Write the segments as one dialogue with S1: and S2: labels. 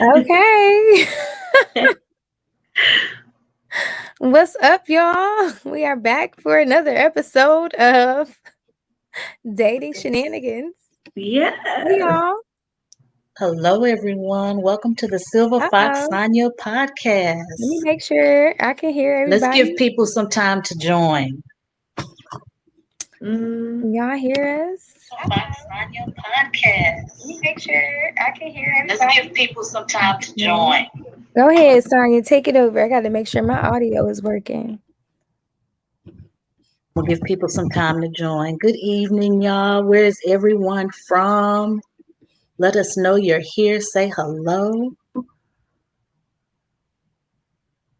S1: Okay. What's up, y'all? We are back for another episode of Dating Shenanigans.
S2: Yeah.
S1: Hey, y'all.
S3: Hello, everyone. Welcome to the SilverFox
S1: Uh-oh.
S3: Sonya
S1: Let me
S3: podcast.
S1: make sure I can hear
S3: Let's
S1: everybody.
S3: give people some time to join.
S1: Y'all hear us?
S3: Fox Sonya podcast.
S1: Let me make sure I can hear everybody.
S3: Let's give people some time to join.
S1: Go ahead, Sonya. Take it over. I got to make sure my audio is working.
S3: We'll give people some time to join. Good evening, y'all. Where is everyone from? Let us know you're here. Say hello.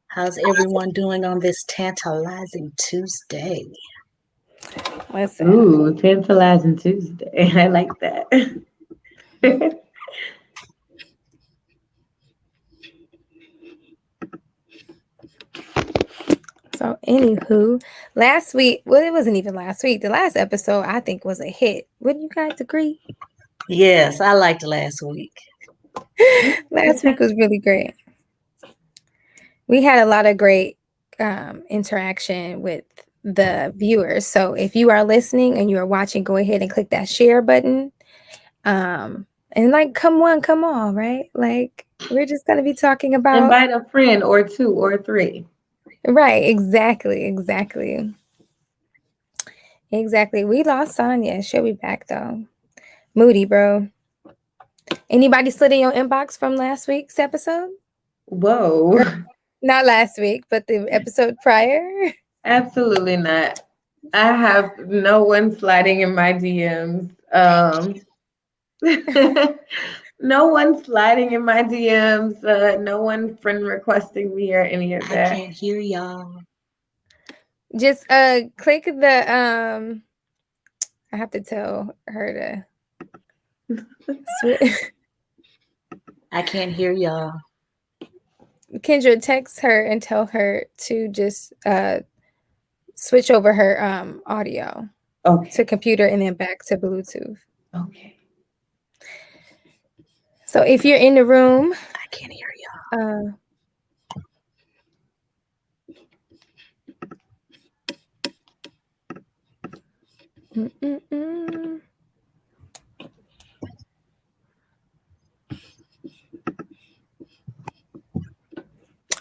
S3: How's everyone doing on this tantalizing Tuesday?
S1: Listen.
S2: Ooh, tantalizing Tuesday. I like that.
S1: So, anywho, last week, well, it wasn't even last week. The last episode, I think, was a hit. Wouldn't you guys agree?
S3: Yes, I liked last week.
S1: Last week was really great. We had a lot of great interaction with the viewers. So if you are listening and you are watching, go ahead and click that share button. And like, come on, right? Like, we're just going to be talking about.
S2: Invite a friend or two or three.
S1: Right. Exactly. We lost Sonya. She'll be back though. Moody, bro. Anybody slid in your inbox from last week's episode?
S2: Whoa.
S1: Not last week, but the episode prior.
S2: Absolutely not. I have no one sliding in my DMs. No one sliding in my DMs. No one friend requesting me or any of that.
S3: I can't hear y'all.
S1: Just click the I have to tell her to switch.
S3: I can't hear y'all.
S1: Kendra, text her and tell her to just switch over her audio to computer and then back to Bluetooth.
S2: Okay.
S1: So if you're in the room,
S3: I can't hear y'all.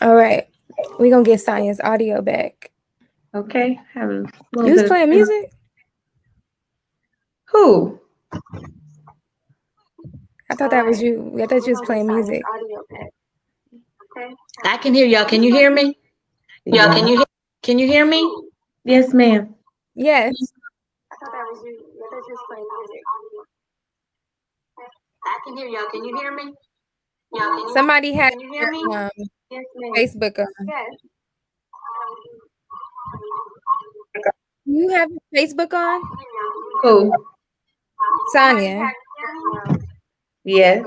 S1: All right, we're gonna get Sonya's audio back.
S2: Okay.
S1: You was playing music?
S2: Who?
S1: I thought that was you. I thought you was playing music.
S3: I can hear y'all. Can you hear me? Y'all, can you hear me?
S2: Yes, ma'am.
S1: Yes.
S3: I thought that was you. I thought you was playing music. I can hear y'all. Can you hear me?
S1: Somebody had
S3: can you hear me?
S1: Yes, Facebook on.
S3: Yes.
S1: You have Facebook on?
S2: Who?
S1: Sonya.
S2: Yes.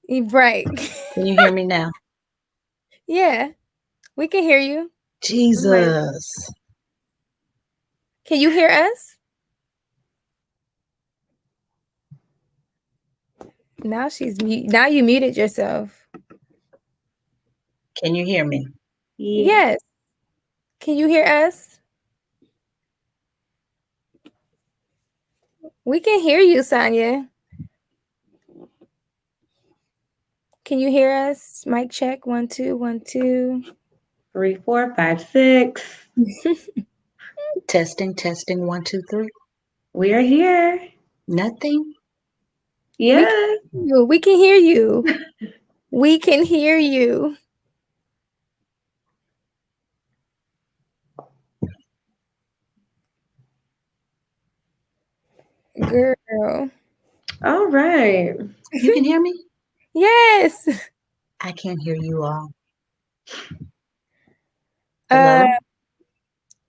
S1: Right.
S3: Can you hear me now?
S1: Yeah, we can hear you.
S3: Jesus.
S1: Can you hear us? Now she's mute. Now you muted yourself.
S3: Can you hear me?
S1: Yes. Can you hear us? We can hear you, Sonya. Can you hear us? Mic check. 1 2 1 2
S2: 3 4 5 6.
S3: Testing 1 2 3.
S2: We are here.
S3: Nothing.
S2: Yeah.
S1: We can hear you. We can hear you. Girl.
S2: All right.
S3: You can hear me?
S1: Yes.
S3: I can't hear you all. Hello?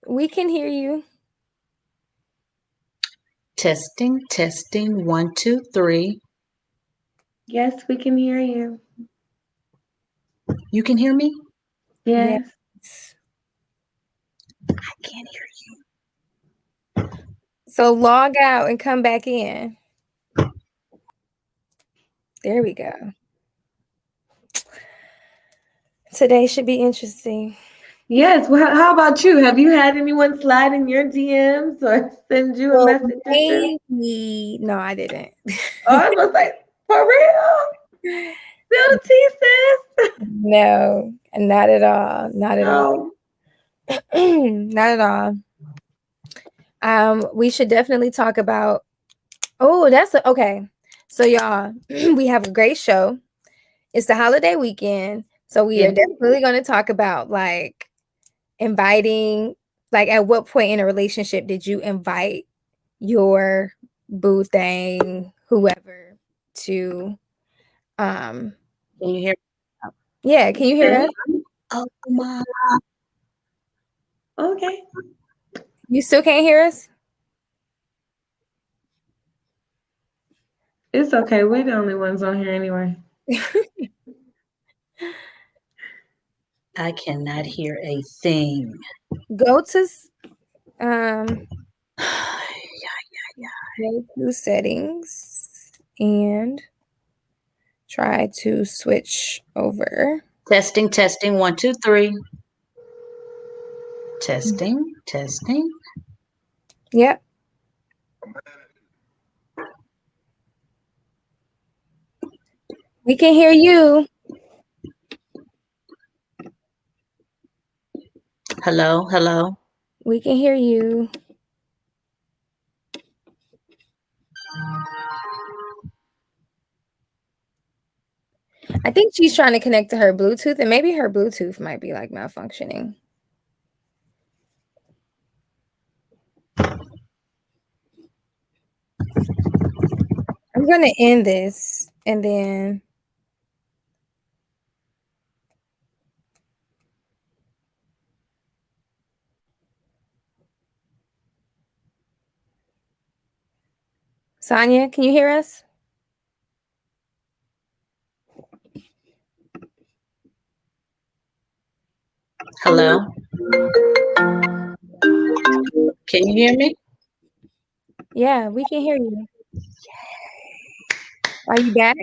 S1: We can hear you.
S3: Testing 1 2 3.
S2: Yes, we can hear you.
S3: You can hear me?
S2: Yes.
S3: I can't hear you.
S1: So log out and come back in. There we go. Today should be interesting.
S2: Yes. Well, how about you? Have you had anyone slide in your DMs or send you a
S1: Well,
S2: message or two?
S1: maybe no, I didn't.
S2: Oh, I was like, for real? Spill the tea, sis.
S1: No, not at all. Not at all.
S2: No.
S1: Not at all. We should definitely talk about. Oh, okay. So y'all, we have a great show. It's the holiday weekend, so we are
S2: Yeah.
S1: definitely going to talk about like inviting. Like, at what point in a relationship did you invite your boo thing, whoever, to?
S3: Can you hear?
S1: Yeah. Can you hear
S2: Okay.
S1: us?
S3: Oh my.
S2: Okay.
S1: You still can't hear us?
S2: It's okay. We're the only ones on here anyway.
S3: I cannot hear a thing.
S1: Go to go to settings and try to switch over.
S3: Testing, testing. 1, 2, 3. Testing, testing.
S1: Yep. We can hear you.
S3: Hello, hello.
S1: We can hear you. I think she's trying to connect to her Bluetooth, and maybe her Bluetooth might be like malfunctioning. I'm going to end this and then Sonya, can you hear us?
S3: Hello. Can you hear me?
S1: Yeah, we can hear you. Are you back?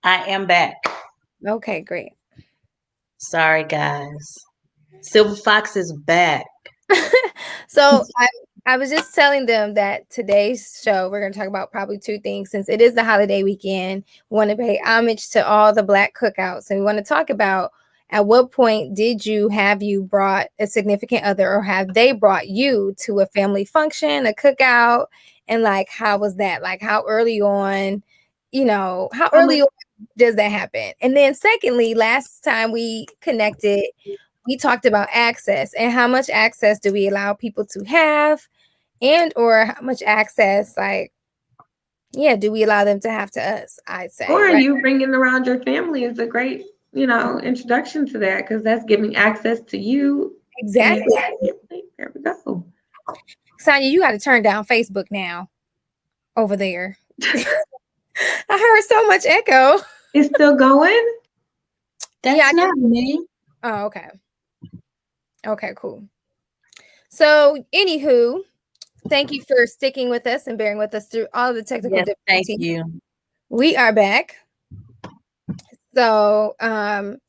S3: I am back.
S1: Okay, great.
S3: Sorry, guys. SilverFox is back.
S1: So I was just telling them that today's show, we're going to talk about probably two things. Since it is the holiday weekend, we want to pay homage to all the Black cookouts. And we want to talk about, at what point did you brought a significant other, or have they brought you to a family function, a cookout? And like, how was that? Like, how early on, how early on does that happen? And then secondly, last time we connected, we talked about access and how much access do we allow people to have, and or how much access, like, do we allow them to have to us, I'd say,
S2: Or
S1: right?
S2: you bringing around your family is a great, introduction to that because that's giving access to you.
S1: Exactly.
S2: There we go.
S1: Sonya, you got to turn down Facebook now over there. I heard so much echo.
S2: It's still going?
S3: That's not me.
S1: Oh, okay. Okay, cool. So, anywho, thank you for sticking with us and bearing with us through all of the technical difficulties.
S3: Thank you.
S1: We are back. So,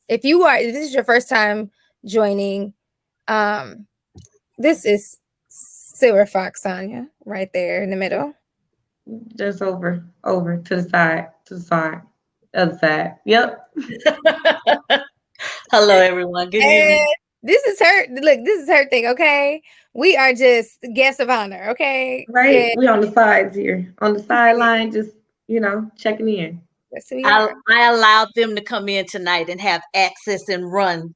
S1: if this is your first time joining, this is SilverFox Sonya right there in the middle.
S2: Just over to the side, other side. Yep.
S3: Hello, everyone. Good evening.
S1: This is her. Look, this is her thing. Okay, we are just guests of honor. Okay,
S2: Right.
S1: And
S2: We on the sides here, on the sideline, just checking in.
S1: that's who we are.
S3: I allowed them to come in tonight and have access and run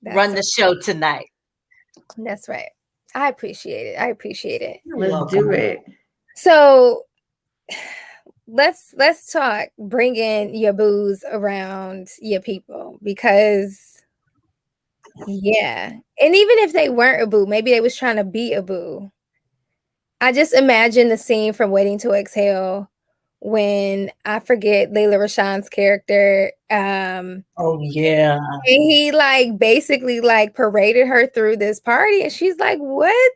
S3: the show tonight.
S1: That's right. I appreciate it.
S2: Let's do it.
S1: So let's talk bringing your booze around your people, because and even if they weren't a boo, maybe they was trying to be a boo. I just imagine the scene from Waiting to Exhale when, I forget Layla Rashawn's character,
S3: oh yeah,
S1: and he like basically like paraded her through this party, and she's like, what?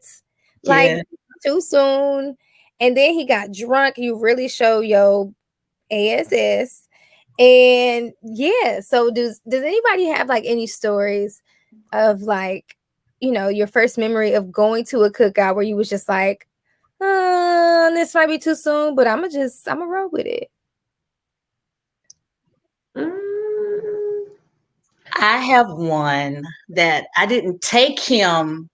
S1: Like, too soon. And then he got drunk. You really show your ASS. And yeah, so does anybody have like any stories of like, your first memory of going to a cookout where you was just like, this might be too soon, but I'ma roll with it.
S3: I have one that I didn't take him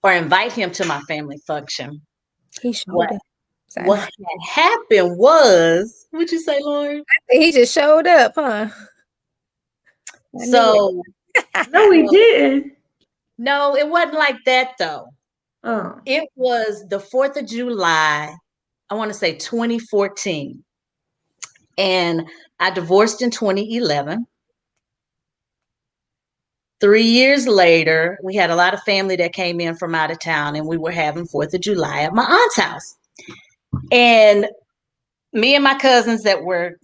S3: or invite him to my family function.
S1: He showed
S3: What
S1: up.
S3: what had happened was, what'd you say, Lauren?
S1: He just showed up, huh?
S3: So
S2: No, we didn't.
S3: no, it wasn't like that though.
S2: Oh.
S3: It was the 4th of July, I want to say 2014. And I divorced in 2011. 3 years later, we had a lot of family that came in from out of town, and we were having 4th of July at my aunt's house. And me and my cousins that were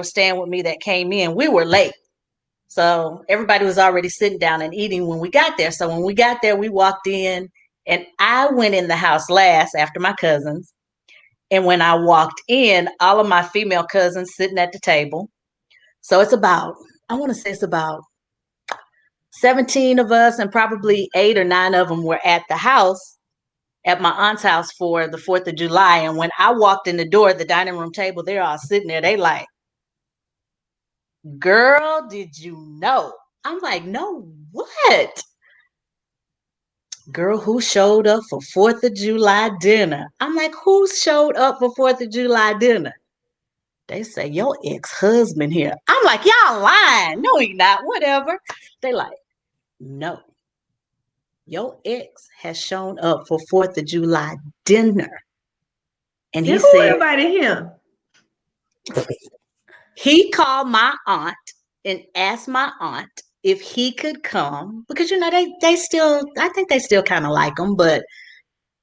S3: staying with me that came in, we were late. So everybody was already sitting down and eating when we got there. So when we got there, we walked in, and I went in the house last after my cousins. And when I walked in, all of my female cousins sitting at the table. So it's about, I want to say it's about 17 of us, and probably 8 or 9 of them were at the house, at my aunt's house for the 4th of July. And when I walked in the door at the dining room table, they're all sitting there. They like, girl, did you know? I'm like, no, what? Girl, who showed up for 4th of July dinner? I'm like, who showed up for 4th of July dinner? They say, your ex-husband here. I'm like, y'all lying. No, he not. Whatever. They like, no. Your ex has shown up for 4th of July dinner. And he
S2: Who
S3: said,
S2: invited him?
S3: he called my aunt and asked my aunt if he could come, because they still, I think they still kind of like him, but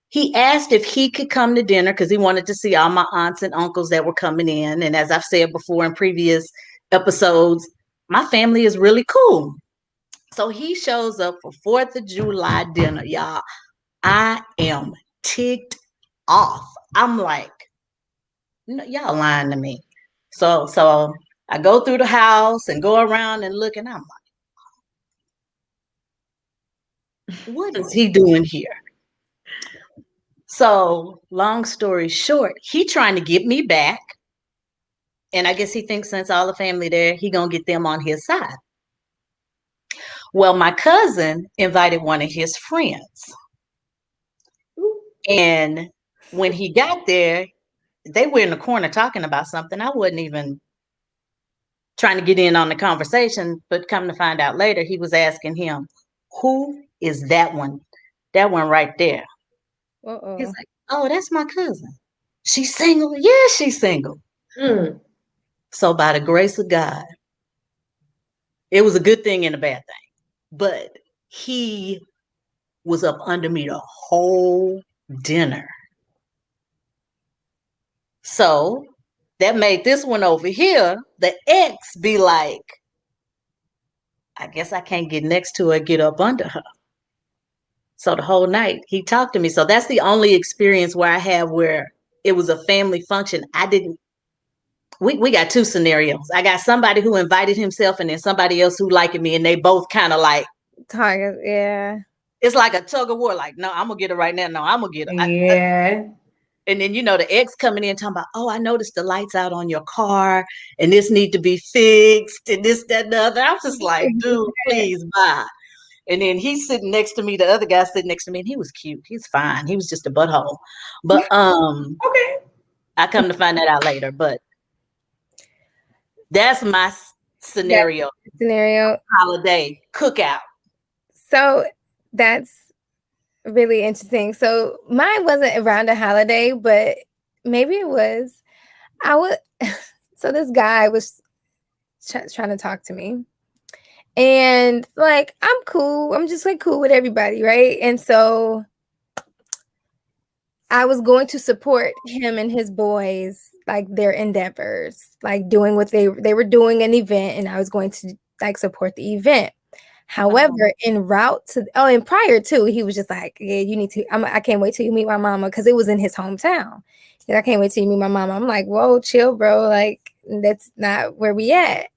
S3: he asked if he could come to dinner because he wanted to see all my aunts and uncles that were coming in. And as I've said before in previous episodes, my family is really cool. So he shows up for 4th of July dinner, y'all. I am ticked off. I'm like, no, y'all lying to me. So I go through the house and go around and look, and I'm like, what is he doing here? So long story short, he trying to get me back. And I guess he thinks since all the family there, he gonna get them on his side. Well, my cousin invited one of his friends. And when he got there, they were in the corner talking about something. I wasn't even trying to get in on the conversation, but come to find out later, he was asking him, who is that one? That one right there.
S1: Uh-oh.
S3: He's like, oh, that's my cousin. She's single? Yeah, she's single. So by the grace of God, it was a good thing and a bad thing. But he was up under me the whole dinner. So that made this one over here, the ex, be like, I guess I can't get next to her, get up under her. So the whole night he talked to me. So that's the only experience where I had where it was a family function. We got 2 scenarios. I got somebody who invited himself and then somebody else who liked me, and they both kind of like,
S1: yeah.
S3: It's like a tug of war. Like, no, I'm gonna get her right now. No, I'm gonna get her.
S2: Yeah.
S3: And then, the ex coming in talking about, oh, I noticed the lights out on your car and this need to be fixed and this, that, and the other. I'm just like, dude, please, bye. And then he's sitting next to me, the other guy sitting next to me, and he was cute. He's fine. He was just a butthole. But
S2: Okay.
S3: I come to find that out later. But that's my scenario. Holiday cookout.
S1: So that's really interesting. So mine wasn't around a holiday, but maybe it was. So this guy was trying to talk to me. And like, I'm cool. I'm just like cool with everybody, right? And so I was going to support him and his boys, like their endeavors, like doing what they were doing an event, and I was going to like support the event. However, en route to and prior to, he was just like, yeah, you need to. I can't wait till you meet my mama, because it was in his hometown. I can't wait till you meet my mom. I'm like, whoa, chill, bro. Like, that's not where we at.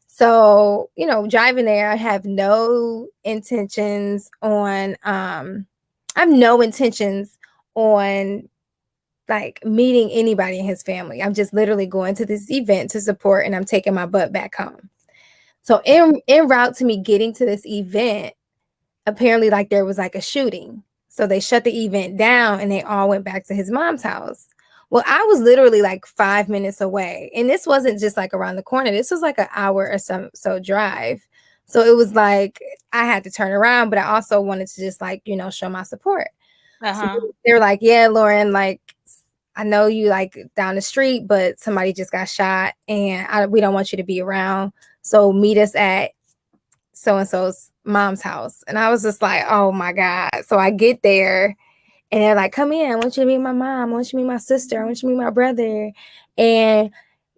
S1: So, driving there, I have no intentions on like meeting anybody in his family. I'm just literally going to this event to support, and I'm taking my butt back home. So en route to me getting to this event, apparently like there was like a shooting. So they shut the event down and they all went back to his mom's house. Well, I was literally like 5 minutes away. And this wasn't just like around the corner. This was like an hour or so drive. So it was like I had to turn around, but I also wanted to just like, show my support. So they were like, yeah, Lauren, like, I know you like down the street, but somebody just got shot and we don't want you to be around. So meet us at so-and-so's mom's house. And I was just like, oh my God. So I get there and they're like, come in. I want you to meet my mom. I want you to meet my sister. I want you to meet my brother. And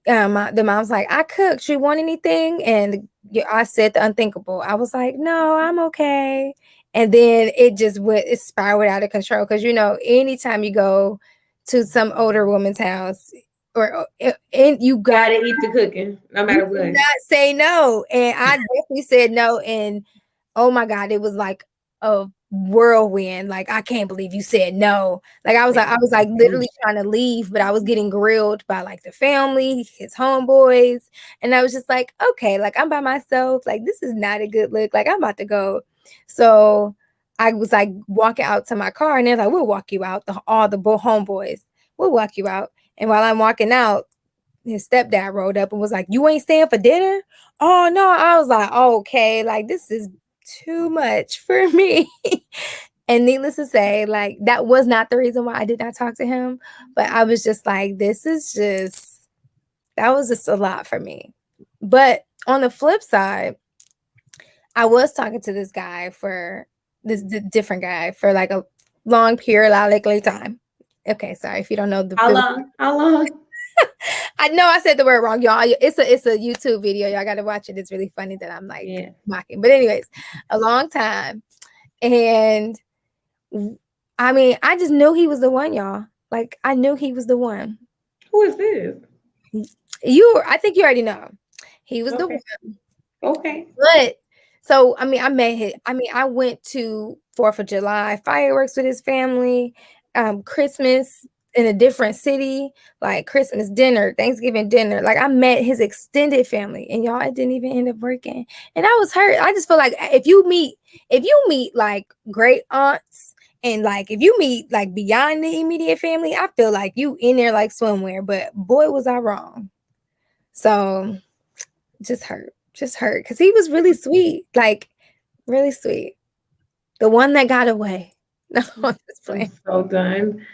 S1: the mom's like, I cooked. You want anything? And I said the unthinkable. I was like, no, I'm okay. And then it spiraled out of control. Because, anytime you go to some older woman's house, and you
S2: gotta eat the cooking, no matter what.
S1: Not say no. And I definitely said no. And oh my God, it was like a whirlwind. Like, I can't believe you said no. Like I was like literally trying to leave, but I was getting grilled by like the family, his homeboys. And I was just like, okay, like I'm by myself. Like, this is not a good look. Like, I'm about to go. So I was like walking out to my car and they're like, we'll walk you out. All the homeboys, we'll walk you out. And while I'm walking out, his stepdad rolled up and was like, you ain't staying for dinner? Oh no. I was like, okay, like this is too much for me. And needless to say, like that was not the reason why I did not talk to him. But I was just like, that was just a lot for me. But on the flip side, I was talking to this different guy for like a long periodically time. Okay, sorry if you don't know the
S2: How long?
S1: I know I said the word wrong, y'all. It's a YouTube video. Y'all got to watch it. It's really funny that I'm like mocking. But anyways, a long time. And I mean, I just knew he was the one, y'all. Like, I knew he was the one.
S2: Who is this?
S1: I think you already know. He was the one.
S2: Okay.
S1: But so, I mean, I met him. I mean, I went to 4th of July fireworks with his family, Christmas in a different city, like Christmas dinner, Thanksgiving dinner. Like I met his extended family, and y'all, it didn't even end up working. And I was hurt. I just feel like if you meet like great aunts and like if you meet like beyond the immediate family, I feel like you in there like swimwear. But boy, was I wrong. So just hurt because he was really sweet, like really sweet. The one that got away. No, I'm just playing.
S2: I'm so done.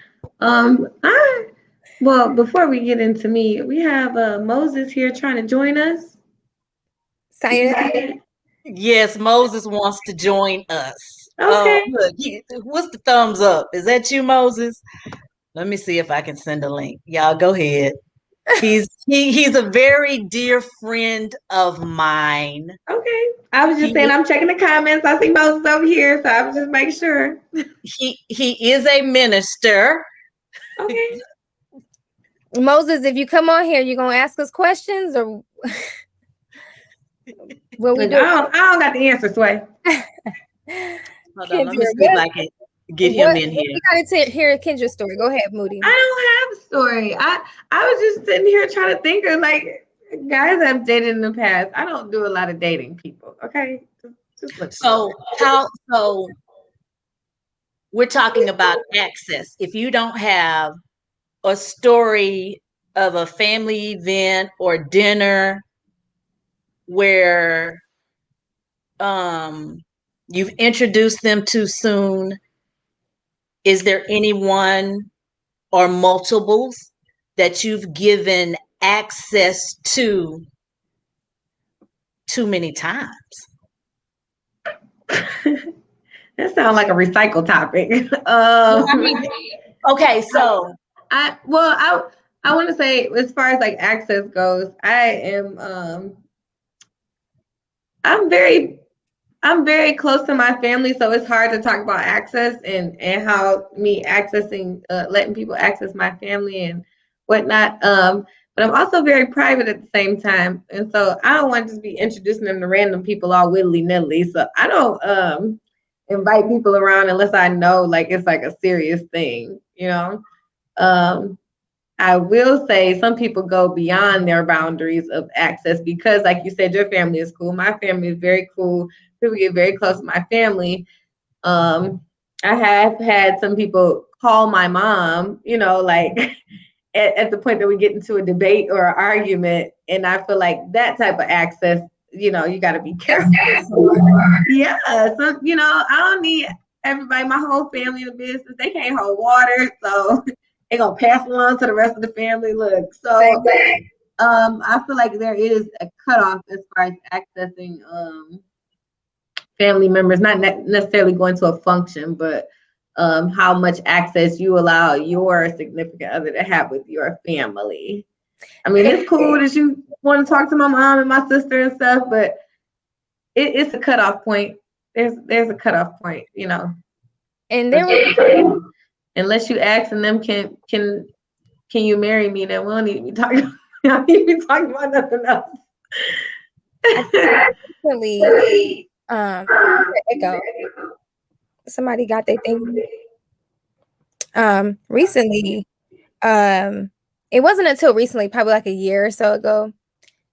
S2: Well, before we get into me, we have Moses here trying to join us.
S3: Yes, Moses wants to join us.
S2: Okay.
S3: Look, what's the thumbs up? Is that you, Moses? Let me see if I can send a link. Y'all go ahead. He's a very dear friend of mine.
S2: Okay. I was just saying, I'm checking the comments. I see Moses over here, so I was just making sure.
S3: He is a minister.
S2: Okay.
S1: Moses, if you come on here, you gonna ask us questions or what we do?
S2: I don't got the answer, Sway.
S3: Hold on, let me see if I can get him in here.
S1: You gotta hear Kendra's story. Go ahead, Moody.
S2: I don't have a story. I was just sitting here trying to think of like guys I've dated in the past. I don't do a lot of dating people. Okay. Just look.
S3: So we're talking about access. If you don't have a story of a family event or dinner where you've introduced them too soon, is there anyone or multiples that you've given access to too many times?
S2: That sounds like a recycle topic.
S3: Okay, so
S2: I want to say, as far as like access goes, I am I'm very I'm very close to my family, so it's hard to talk about access and how me accessing, letting people access my family and whatnot. But I'm also very private at the same time, and so I don't want to just be introducing them to random people all willy nilly. So I don't invite people around unless I know like it's like a serious thing, you know. Um, I will say some people go beyond their boundaries of access because, like you said, your family is cool. My family is very cool. People get very close to my family. Um, I have had some people call my mom, you know, like at the point that we get into a debate or an argument. And I feel like that type of access, you know, you got to be careful. Yeah. So, you know, I don't need everybody, my whole family in the business. They can't hold water. So they're going to pass along to the rest of the family. Look, so I feel like there is a cutoff as far as accessing family members, not necessarily going to a function, but how much access you allow your significant other to have with your family. I mean, it's cool that you want to talk to my mom and my sister and stuff, but it's a cutoff point. There's a cutoff point, you know.
S1: And there was
S2: Unless you ask and them can you marry me, then we don't need to be talking. We don't need to be talking about nothing else.
S1: recently, echo. Somebody got their thing. Recently, it wasn't until recently, probably like a year or so ago,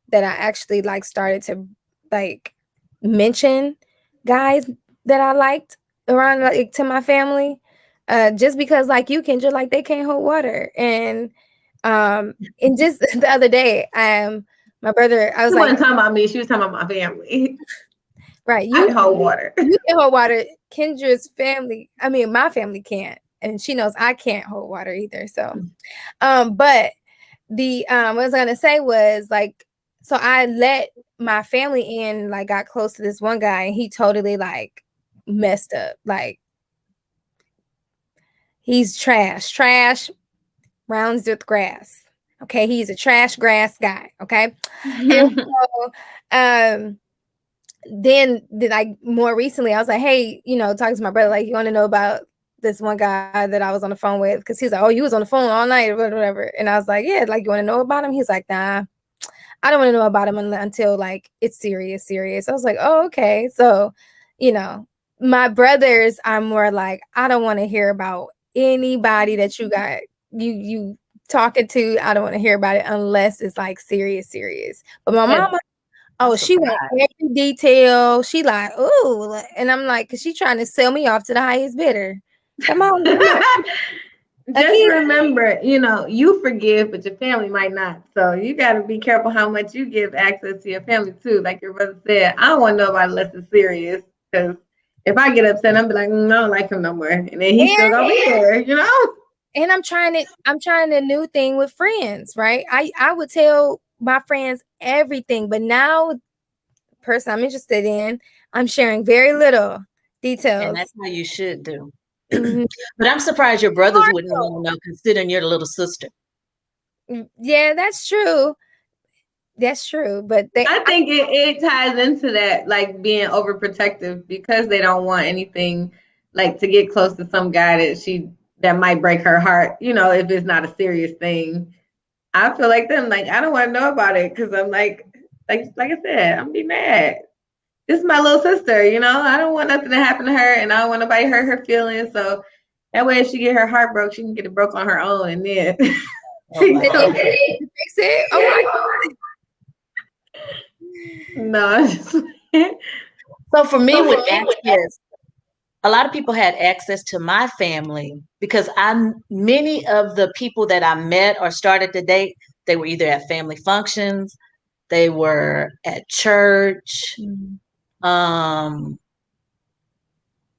S1: that I actually like started to like mention guys that I liked around like to my family. Just because like you can just like they can't hold water. And just the other day, my brother, I was
S2: She
S1: like,
S2: wasn't talking about me, she was talking about my family.
S1: right,
S2: I can hold water.
S1: you can hold water. Kendra's family, I mean my family can't. And she knows I can't hold water either. So but the what I was gonna say was like, so I let my family in, like got close to this one guy, and he totally like messed up. Like he's trash rounds with grass. Okay, he's a trash grass guy. Okay, and so then like more recently, I was like, hey, you know, talking to my brother, like, you want to know about this one guy that I was on the phone with? Because he's like, oh, you was on the phone all night or whatever. And I was like, yeah, like, you want to know about him? He's like, nah, I don't want to know about him until like it's serious. I was like, oh, okay. So, you know, my brothers are more like, I don't want to hear about anybody that you got you talking to. I don't want to hear about it unless it's like serious. But my mama, oh, she wants every detail. She like, ooh, and I'm like, cause she trying to sell me off to the highest bidder. Come on.
S2: Just remember, you know, you forgive, but your family might not. So you got to be careful how much you give access to your family too. Like your brother said, I don't want to know about it unless it's serious. Because if I get upset, I'm be like, I don't like him no more, and then he's still gonna be there, you know.
S1: And I'm trying a new thing with friends, right? I would tell my friends everything, but now the person I'm interested in, I'm sharing very little details.
S3: And that's how you should do.
S1: Mhm.
S3: But I'm surprised your brothers wouldn't want to know, considering you're the little sister.
S1: Yeah, that's true. That's true. But
S2: I think it ties into that, like being overprotective because they don't want anything like to get close to some guy that might break her heart, you know, if it's not a serious thing. I feel like them, like I don't want to know about it because I'm like I said, I'm be mad. This is my little sister, you know. I don't want nothing to happen to her, and I don't want nobody to hurt her feelings. So that way, if she get her heart broke, she can get it broke on her own, and then
S1: fix it. Oh my God.
S2: No.
S3: So for me, with access, a lot of people had access to my family because many of the people that I met or started to date, they were either at family functions, they were at church.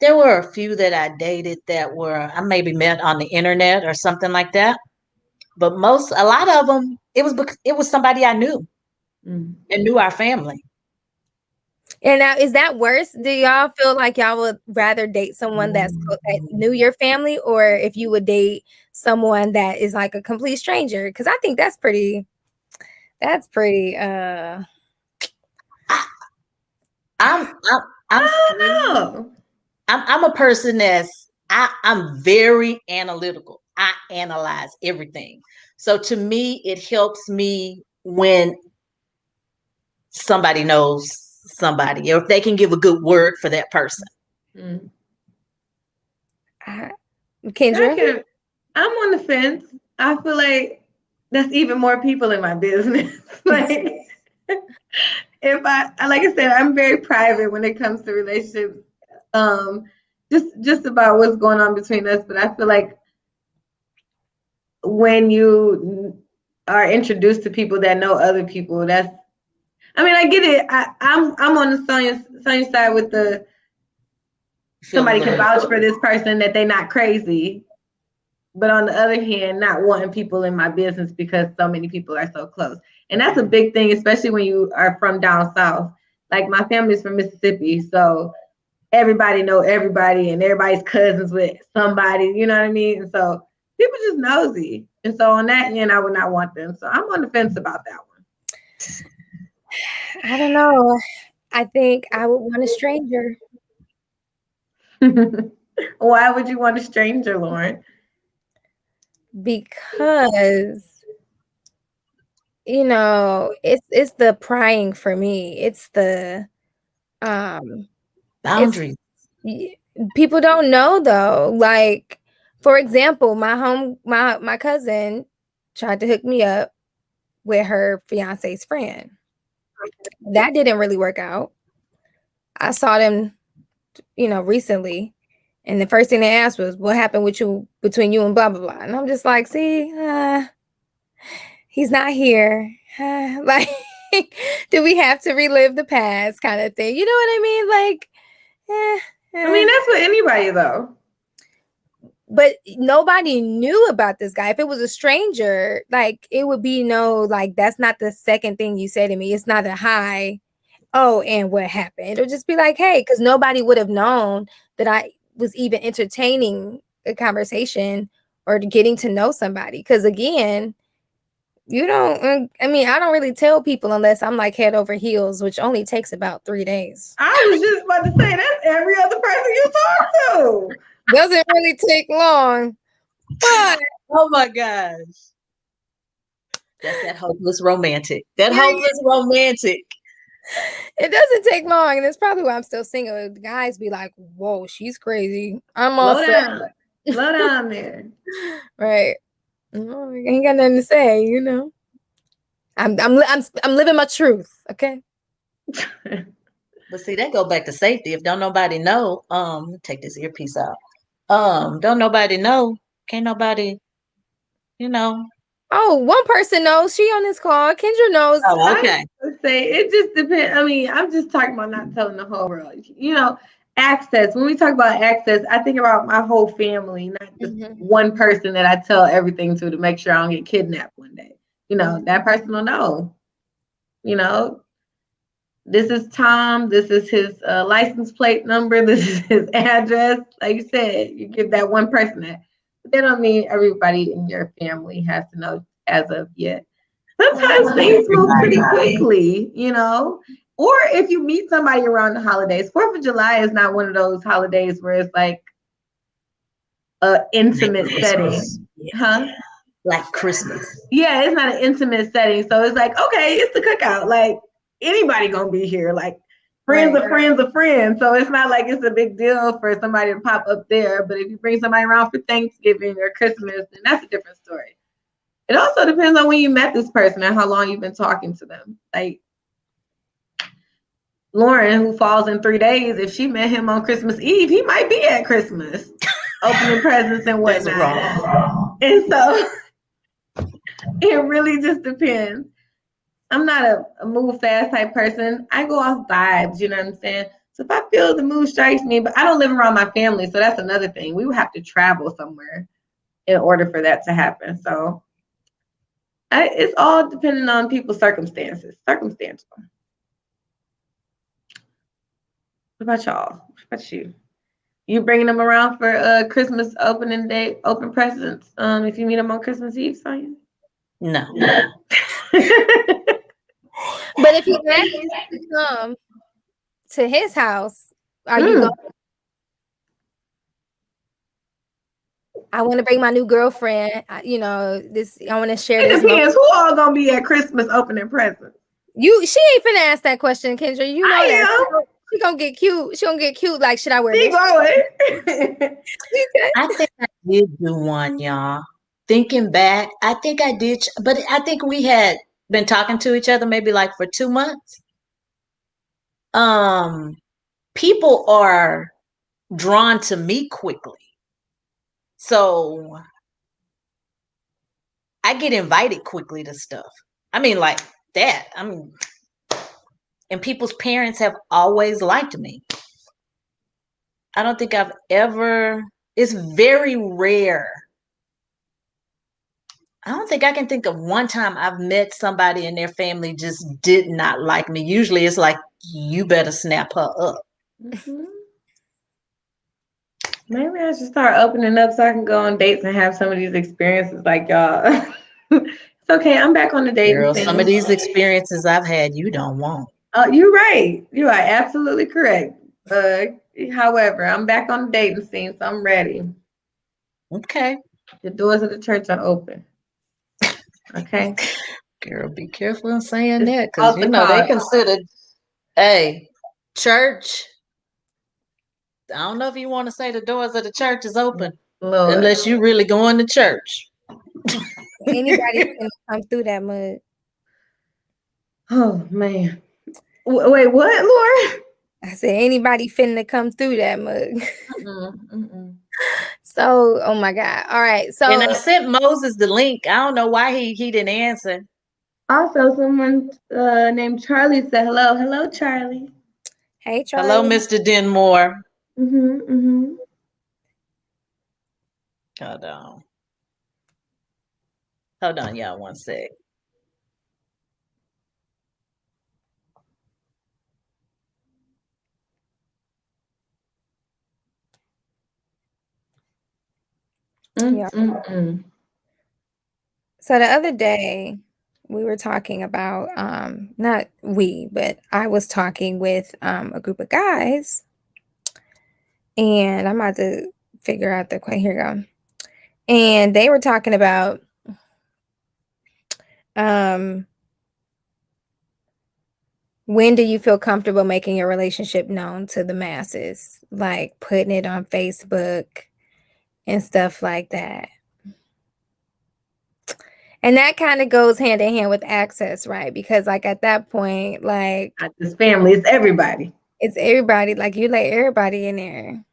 S3: There were a few that I dated that I maybe met on the internet or something like that. But a lot of them, it was somebody I knew and knew our family.
S1: And now, is that worse? Do y'all feel like y'all would rather date someone that knew your family, or if you would date someone that is like a complete stranger? Because I think that's pretty.
S3: I'm
S2: Oh
S3: I'm a person I'm very analytical. I analyze everything. So to me, it helps me when somebody knows somebody, or if they can give a good word for that person.
S2: no.
S1: Kendra?
S2: I'm on the fence. I feel like that's even more people in my business. Like if like I said, I'm very private when it comes to relationships. Um, just about what's going on between us. But I feel like when you are introduced to people that know other people, that's I mean, I get it. I'm on the Sonya side with the somebody can vouch for this person that they're not crazy. But on the other hand, not wanting people in my business because so many people are so close. And that's a big thing, especially when you are from down south. Like my family's from Mississippi, so everybody know everybody and everybody's cousins with somebody, you know what I mean? And so people just nosy. And so on that end, I would not want them. So I'm on the fence about that
S1: I don't know. I think I would want a stranger.
S2: one. Why would you want a stranger, Lauren?
S1: Because it's the prying for me. It's the it's
S3: Boundaries.
S1: people don't know though. Like for example, my cousin tried to hook me up with her fiance's friend. That didn't really work out. I saw them, recently, and the first thing they asked was, "What happened with you between you and blah blah blah?" And I'm just like, "See, he's not here. Like, do we have to relive the past, kind of thing? You know what I mean? Like,
S2: I mean, that's with anybody though.
S1: But nobody knew about this guy. If it was a stranger, like it would be like that's not the second thing you say to me. It's not a hi. Oh, and what happened? It'll just be like, hey, because nobody would have known that I was even entertaining a conversation or getting to know somebody. Because again, you don't. I mean, I don't really tell people unless I'm like head over heels, which only takes about 3 days.
S2: I was just about to say that's every other person you talk to.
S1: Doesn't really take long, but
S3: Oh my gosh. That's that hopeless romantic. That hopeless romantic.
S1: it doesn't take long, and it's probably why I'm still single. The guys be like, "Whoa, she's crazy." I'm all set.
S2: Slow down there.
S1: Right. No, I ain't got nothing to say, I'm living my truth, okay?
S3: But see, that go back to safety. If don't nobody know, take this earpiece out. Don't nobody know, can't nobody, you know.
S1: Oh, one person knows. She on this call. Kendra knows.
S3: Oh, okay.
S2: I would say it just depends. I mean, I'm just talking about not telling the whole world. Access. When we talk about access, I think about my whole family, not just one person that I tell everything to make sure I don't get kidnapped one day. That person will know. This is Tom. This is his license plate number. This is his address. Like you said, you give that one person that. But that don't mean everybody in your family has to know as of yet. Sometimes things move pretty quickly, Or if you meet somebody around the holidays, 4th of July is not one of those holidays where it's like an intimate setting. Huh?
S3: Like Christmas.
S2: Yeah, it's not an intimate setting. So it's like, okay, it's the cookout. Like anybody gonna be here. Like friends of friends of friends. So it's not like it's a big deal for somebody to pop up there. But if you bring somebody around for Thanksgiving or Christmas, then that's a different story. It also depends on when you met this person and how long you've been talking to them. Like Lauren, who falls in 3 days, if she met him on Christmas Eve, he might be at Christmas, opening presents and whatnot. And so it really just depends. I'm not a move fast type person. I go off vibes, you know what I'm saying? So if I feel the mood strikes me, but I don't live around my family, so that's another thing. We would have to travel somewhere in order for that to happen. So it's all depending on people's circumstances. Circumstantial. What about y'all? What about you? You bringing them around for Christmas opening day, open presents? If you meet them on Christmas Eve, Sonya?
S3: No.
S1: But if he asks you to come to his house Are you going? I want to bring my new girlfriend. I want to share
S2: It
S1: this.
S2: depends. Who all gonna be at Christmas opening presents?
S1: She ain't finna ask that question, Kendra. You know that.
S2: I am.
S1: She gonna get cute. She gonna get cute. Like, should I wear
S2: She
S1: this?
S2: going.
S3: I think I did do one, y'all. Thinking back, I think I did, but I think we had been talking to each other maybe like for 2 months. People are drawn to me quickly. So I get invited quickly to stuff. I mean, like that. And people's parents have always liked me. I don't think I've ever, it's very rare. I don't think I can think of one time I've met somebody and their family just did not like me. Usually it's like, you better snap her up.
S2: Mm-hmm. Maybe I should start opening up so I can go on dates and have some of these experiences like y'all. It's okay. I'm back on the dating
S3: Girl,
S2: scene.
S3: some of these experiences I've had, you don't want.
S2: You're right. You are absolutely correct. However, I'm back on the dating scene, so I'm ready.
S3: Okay.
S2: The doors of the church are open. Okay.
S3: Girl, be careful in saying
S2: It's
S3: that because,
S2: altar
S3: they
S2: call.
S3: consider, hey, church. I don't know if you want to say the doors of the church is open
S2: Lord.
S3: unless you really going to church.
S1: Anybody can come through that mug.
S2: Oh man. Wait, what, Laura?
S1: I said anybody finna come through that mug.
S2: Mm-mm.
S1: So, oh my God. All right. So
S3: And I sent Moses the link. I don't know why he didn't answer.
S2: Also, someone named Charlie said hello. Hello, Charlie.
S1: hey,
S3: Hello,
S1: Charlie.
S3: Mr. Denmore.
S2: Mm-hmm.
S3: Hold on. Hold on, y'all, one sec.
S1: Yeah.
S2: Mm-mm.
S1: So the other day we were talking about not we, but I was talking with a group of guys, and I'm about to figure out the question. Here we go. And they were talking about when do you feel comfortable making your relationship known to the masses, like putting it on Facebook and stuff like that. And that kind of goes hand in hand with access, right? Because like at that point, like
S2: Not just family, it's everybody.
S1: it's everybody, like you let everybody in there.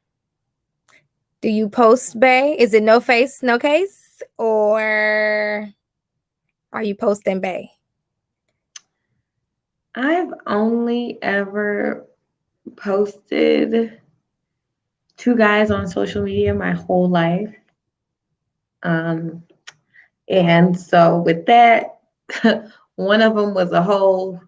S1: Do you post Bay? Is it no face, no case? Or are you posting Bay?
S2: I've only ever posted 2 guys on social media my whole life. And so with that, one of them was a whole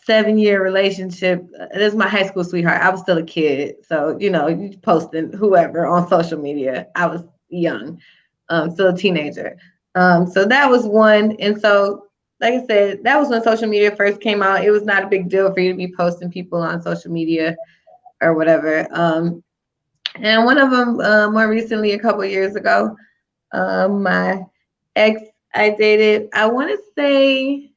S2: 7-year relationship. This is my high school sweetheart. I was still a kid. So, you posting whoever on social media. I was young, still a teenager. So that was one. And so, like I said, that was when social media first came out. It was not a big deal for you to be posting people on social media or whatever. And one of them, more recently, a couple years ago, my ex I dated, I want to say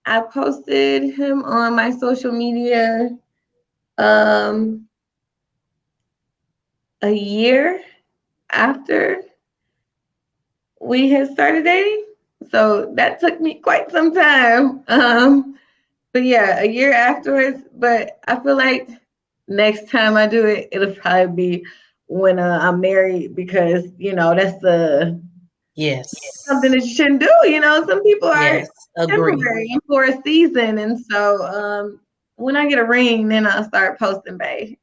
S2: I posted him on my social media a year after we had started dating. So that took me quite some time. But yeah, a year afterwards. But I feel like next time I do it, it'll probably be when I'm married because, that's
S3: Yes.
S2: something that you shouldn't do. Some people are
S3: Yes. Agree.
S2: temporary and for a season. And so when I get a ring, then I'll start posting, babe.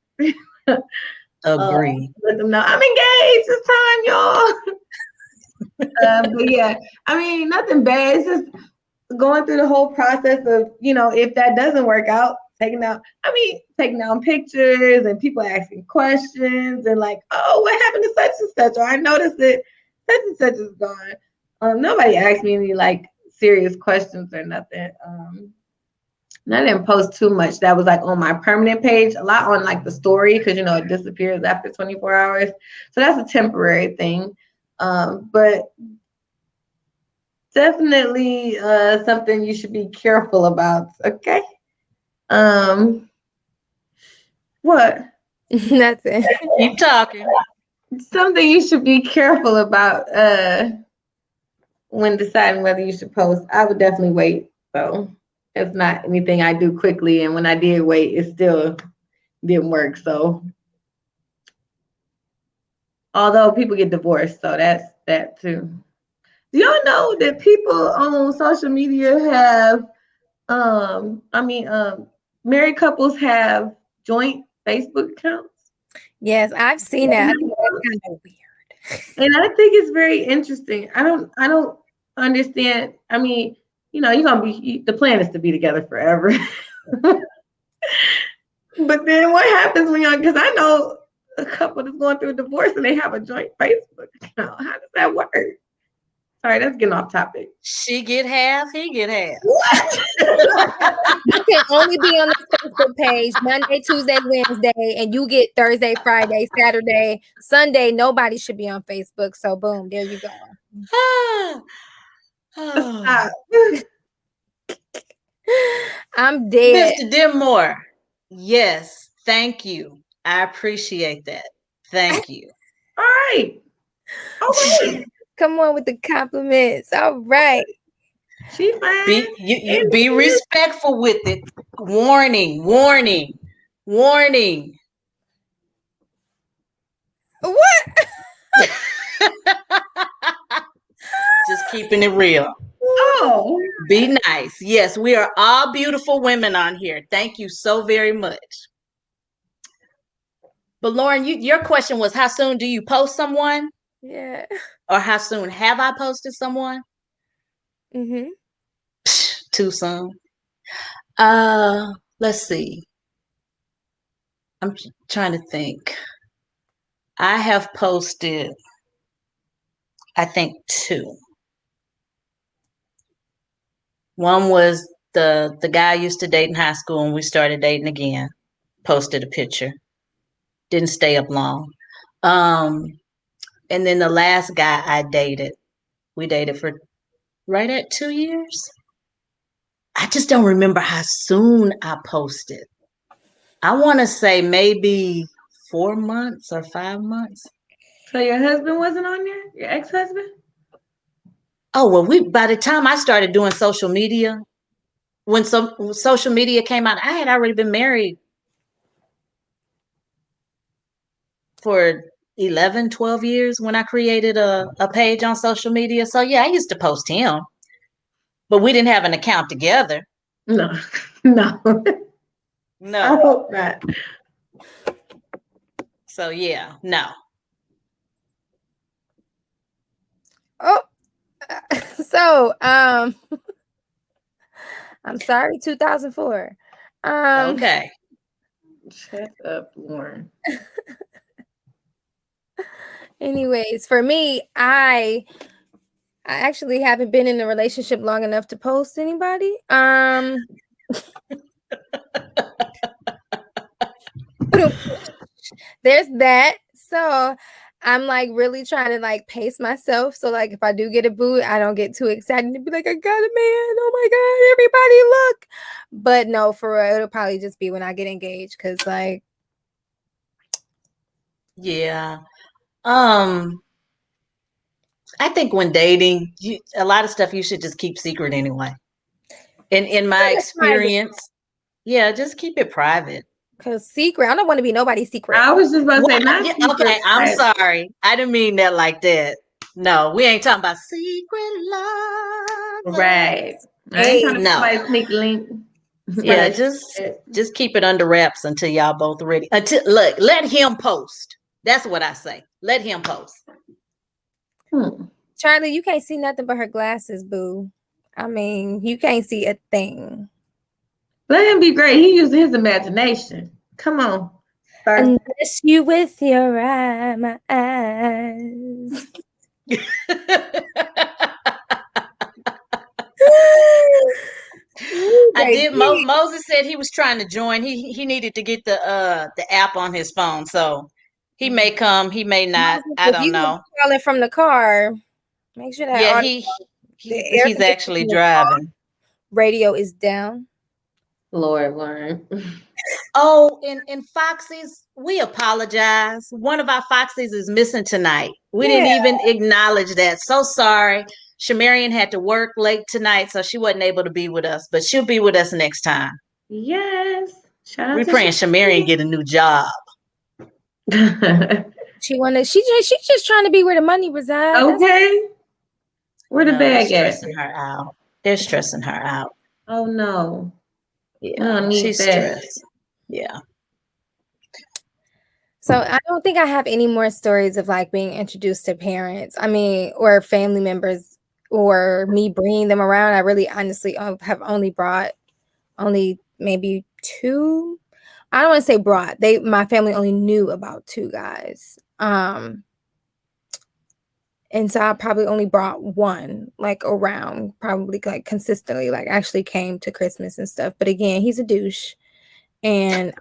S3: Agree.
S2: Let them know I'm engaged. It's time, y'all. But yeah, I mean, nothing bad. It's just going through the whole process of, if that doesn't work out, taking down pictures and people asking questions and like, oh, what happened to such and such? Or I noticed that such and such is gone. Nobody asked me any like serious questions or nothing. And I didn't post too much. That was like on my permanent page, a lot on like the story, because it disappears after 24 hours. So that's a temporary thing. But definitely something you should be careful about. Okay. What?
S1: Nothing.
S3: Keep talking.
S2: Something you should be careful about when deciding whether you should post. I would definitely wait. So it's not anything I do quickly. And when I did wait, it still didn't work. So although people get divorced, so that's that too. Do y'all know that people on social media have married couples have joint Facebook accounts?
S1: Yes, I've seen that. I think that's kind of weird.
S2: And I think it's very interesting. I don't understand. I mean, the plan is to be together forever. But then what happens because I know a couple that's going through a divorce and they have a joint Facebook account. How does that work? Sorry, that's getting off topic.
S3: She get half, he get half.
S2: What?
S1: You can only be on the Facebook page Monday, Tuesday, Wednesday, and you get Thursday, Friday, Saturday, Sunday. Nobody should be on Facebook. So boom, there you go.
S2: Stop.
S1: I'm dead.
S3: Mr. Dimore, yes, thank you. I appreciate that. Thank you.
S2: All right.
S1: Come on with the compliments. All right.
S2: She fine.
S3: You be respectful with it. Warning, warning, warning.
S1: What?
S3: Just keeping it real.
S2: Oh.
S3: Be nice. Yes, we are all beautiful women on here. Thank you so very much. But Lauren, your question was, how soon do you post someone?
S1: Yeah.
S3: Or how soon have I posted someone?
S1: Mm-hmm.
S3: Too soon. Let's see. I'm trying to think. I have posted, I think, 2. One was the guy I used to date in high school, and we started dating again. Posted a picture. Didn't stay up long. And then the last guy I dated, we dated for right at 2 years. I just don't remember how soon I posted. I want to say maybe 4 months or 5 months.
S2: So your husband wasn't on there? Your ex-husband?
S3: Oh, well, by the time I started doing social media, when social media came out, I had already been married for 11, 12 years when I created a page on social media. So yeah, I used to post him, but we didn't have an account together.
S2: No. I hope not.
S3: So yeah, no.
S1: Oh, so I'm sorry, 2004.
S3: Okay.
S2: Shut up, Lauren.
S1: Anyways, for me, I actually haven't been in a relationship long enough to post anybody. There's that. So I'm like really trying to like pace myself. So like if I do get a boo, I don't get too excited to be like, I got a man. Oh my God, everybody look. But no, for real, it'll probably just be when I get engaged. Cause like,
S3: yeah. I think when dating, a lot of stuff you should just keep secret anyway. In my experience, yeah, just keep it private.
S1: Cause secret, I don't want to be nobody's secret.
S2: I was just about to say, not
S3: Yeah,
S2: secret.
S3: okay, I'm sorry. I didn't mean that like that. No, we ain't talking about secret love.
S2: Right. I ain't trying to somebody sneak link.
S3: Yeah, just keep it under wraps until y'all both ready. Look, let him post. That's what I say. Let him post.
S1: Charlie, you can't see nothing but her glasses, boo. I mean, you can't see a thing.
S2: Let him be great. He used his imagination. Come on.
S1: Unless you with your eye, my eyes.
S3: I did.
S1: Baby.
S3: Moses said he was trying to join. He needed to get the app on his phone, so he may come, he may not.
S1: Moses,
S3: I
S1: if
S3: don't
S1: you
S3: know.
S1: call it from the car, make sure that
S3: Yeah,
S1: audio, the air
S3: he's
S1: conditioning
S3: actually
S1: in the car
S3: driving.
S1: radio is down.
S2: Lord, Lauren.
S3: Oh, in Foxies, we apologize. One of our Foxies is missing tonight. We didn't
S1: Yeah.
S3: even acknowledge that. So sorry. Shamarian had to work late tonight, so she wasn't able to be with us, but she'll be with us next time.
S2: Yes. Shout out
S3: We're
S2: to
S3: praying Shamarian get a new job.
S1: She's just trying to be where the money resides.
S2: Okay. Where the
S3: No, they're
S2: bag at?
S3: stressing her out. They're stressing her out.
S2: Oh no. I
S3: Yeah,
S2: don't need
S3: she's
S2: that.
S3: stressed. Yeah.
S1: So I don't think I have any more stories of like being introduced to parents. I mean, or family members, or me bringing them around. I really, honestly, have only brought maybe two. I don't want to say brought. My family only knew about two guys. And so I probably only brought one, like around, probably like consistently, like actually came to Christmas and stuff. But again, he's a douche, and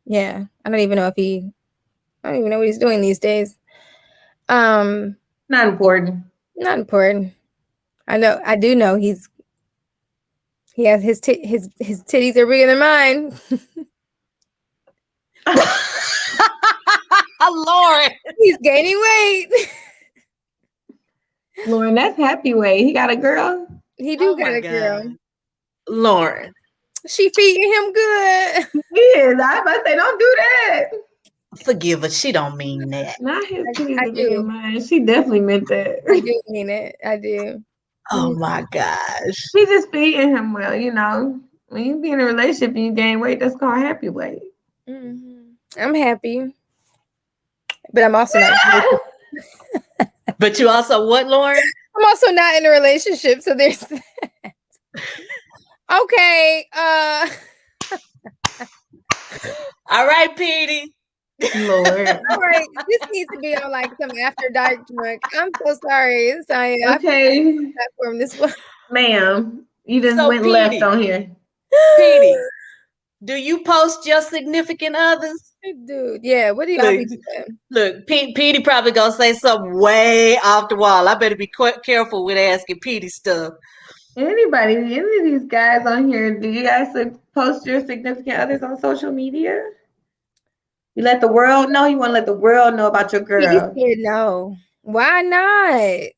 S1: yeah, I don't even know what he's doing these days.
S2: Not important.
S1: Not important. I do know he has his titties are bigger than mine.
S3: Lauren.
S1: He's gaining weight.
S2: Lauren, that's happy way. He got a girl.
S1: He do
S3: Oh
S1: got
S3: my
S1: a girl.
S3: God. Lauren.
S1: She feeding him good.
S2: He is. I about to say, don't do that.
S3: Forgive us. She don't mean that.
S2: Not his
S1: I
S2: titties are bigger
S1: do.
S2: than mine. She definitely meant that.
S1: I do mean it. I do.
S3: Oh my gosh.
S2: She just feeding him well, you know. When you be in a relationship and you gain weight, that's called happy weight.
S1: Mm-hmm. I'm happy, but I'm also not.
S3: But you also what, Lauren?
S1: I'm also not in a relationship, so there's that. Okay.
S3: All right, Petey.
S2: Lord.
S1: All right. This needs to be on like some after dark drunk. I'm so sorry.
S2: Okay.
S1: Platform this one.
S2: Ma'am, you just
S3: So,
S2: went left
S3: Petey.
S2: on here.
S3: Petey, do you post your significant others?
S1: Dude, yeah. What do y'all be doing?
S3: Look, Petey probably gonna say something way off the wall. I better be careful with asking Petey stuff.
S2: Anybody, any of these guys on here, do you guys post your significant others on social media? You let the world know? You want to let the world know about your
S1: He
S2: girl?
S1: said no. Why not?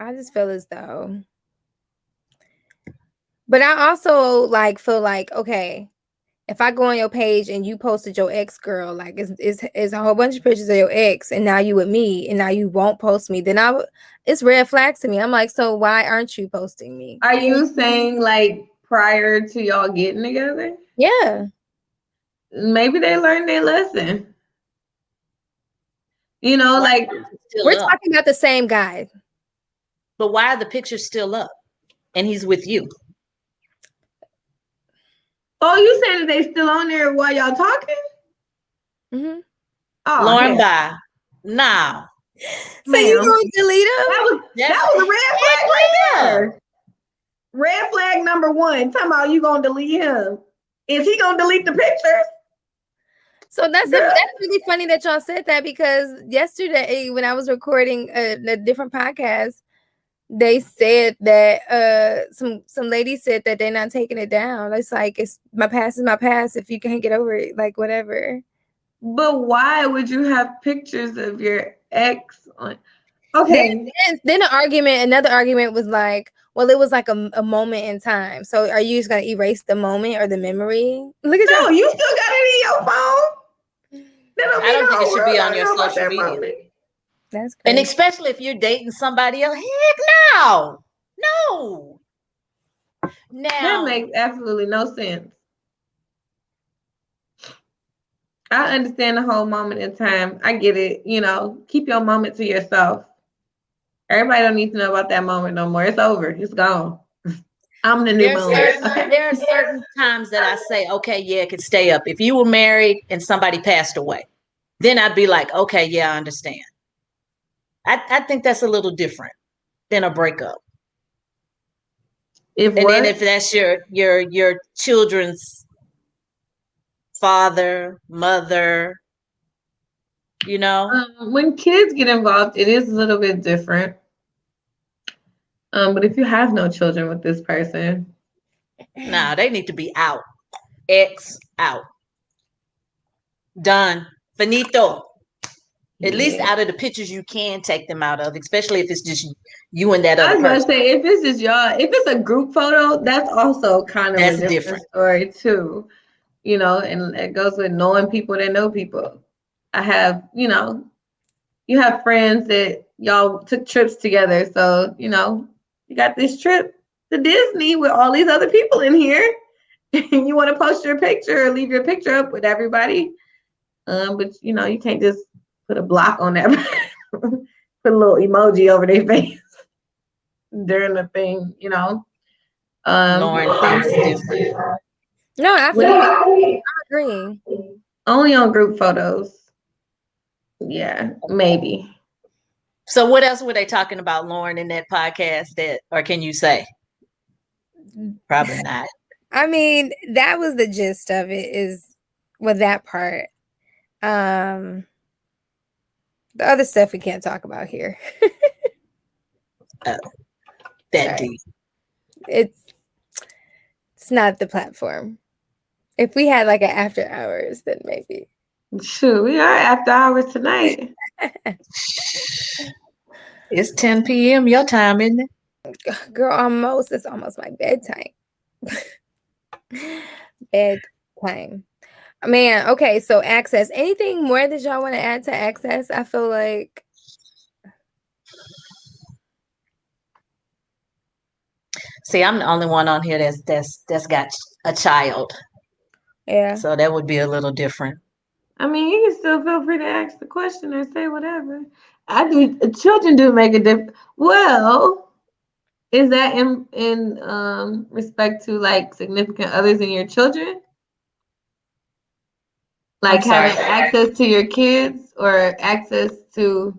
S1: I just feel as though. But I also like feel like, okay, if I go on your page and you posted your ex girl, like it's a whole bunch of pictures of your ex, and now you with me, and now you won't post me, then it's red flags to me. I'm like, so why aren't you posting me?
S2: Are you saying like prior to y'all getting together?
S1: Yeah.
S2: Maybe they learned their lesson. You know, like
S1: We're talking about the same guy.
S3: But why are the pictures still up? And he's with you.
S2: oh, you saying that they still on there while y'all talking?
S1: Mm-hmm.
S2: Oh,
S3: Lauren,
S2: yeah.
S3: bye. Now.
S1: So you gonna delete him?
S2: That was a red flag right there. Red flag number one. Talking about you gonna delete him. Is he gonna delete the pictures?
S1: So that's really funny that y'all said that, because yesterday when I was recording a different podcast, they said that some lady said that they're not taking it down. It's like, it's my past is my past. If you can't get over it, like whatever.
S2: But why would you have pictures of your ex on? Okay.
S1: Then another argument was like, well, it was like a moment in time. So are you just gonna erase the moment or the memory? Look at
S2: No, you still got it in your phone.
S3: I don't think it should be on your social media.
S2: Moment.
S1: That's crazy.
S3: And especially if you're dating somebody else. Heck no. No. Now
S2: That makes absolutely no sense. I understand the whole moment in time. I get it. You know, keep your moment to yourself. Everybody don't need to know about that moment no more. It's over. It's gone. I'm the new moment.
S3: There are certain times that I say, okay, yeah, it could stay up. If you were married and somebody passed away, then I'd be like, okay, yeah, I understand. I think that's a little different. than a breakup.
S2: If
S3: And
S2: what?
S3: then if that's your children's father, mother, you know.
S2: When kids get involved, it is a little bit different. But if you have no children with this person,
S3: Nah, they need to be out. X out. Done. Finito. At least
S2: yeah.
S3: out of the pictures you can take them out of, especially if it's just you and that
S2: I
S3: other
S2: was about to
S3: person.
S2: say, if it's just y'all, if it's a group photo, that's also kind of a
S3: That's
S2: different
S3: different.
S2: story too. You know, and it goes with knowing people that know people. I have, you have friends that y'all took trips together. So, you got this trip to Disney with all these other people in here. And you want to post your picture or leave your picture up with everybody. But you can't just put a block on that. Put a little emoji over their face during the thing,
S3: Lauren thinks different.
S1: No, I feel you. I'm agreeing.
S2: Only on group photos. Yeah, maybe.
S3: So what else were they talking about, Lauren, in that podcast or can you say? Probably not.
S1: I mean, that was the gist of it, is with that part. The other stuff we can't talk about here.
S3: That
S1: Sorry.
S3: deep.
S1: It's not the platform. If we had like an after hours, then maybe.
S2: Shoot, we are after hours tonight.
S3: It's 10 p.m. your time, isn't it?
S1: Girl, almost. It's almost my bedtime. Bedtime. Man, okay, so access. Anything more that y'all want to add to access? I feel like
S3: See, I'm the only one on here that's got a child.
S1: yeah.
S3: So that would be a little different.
S2: I mean, you can still feel free to ask the question or say whatever. I do. Children do make a difference. Well, is that in respect to like significant others and your children? Like having access to your kids or access to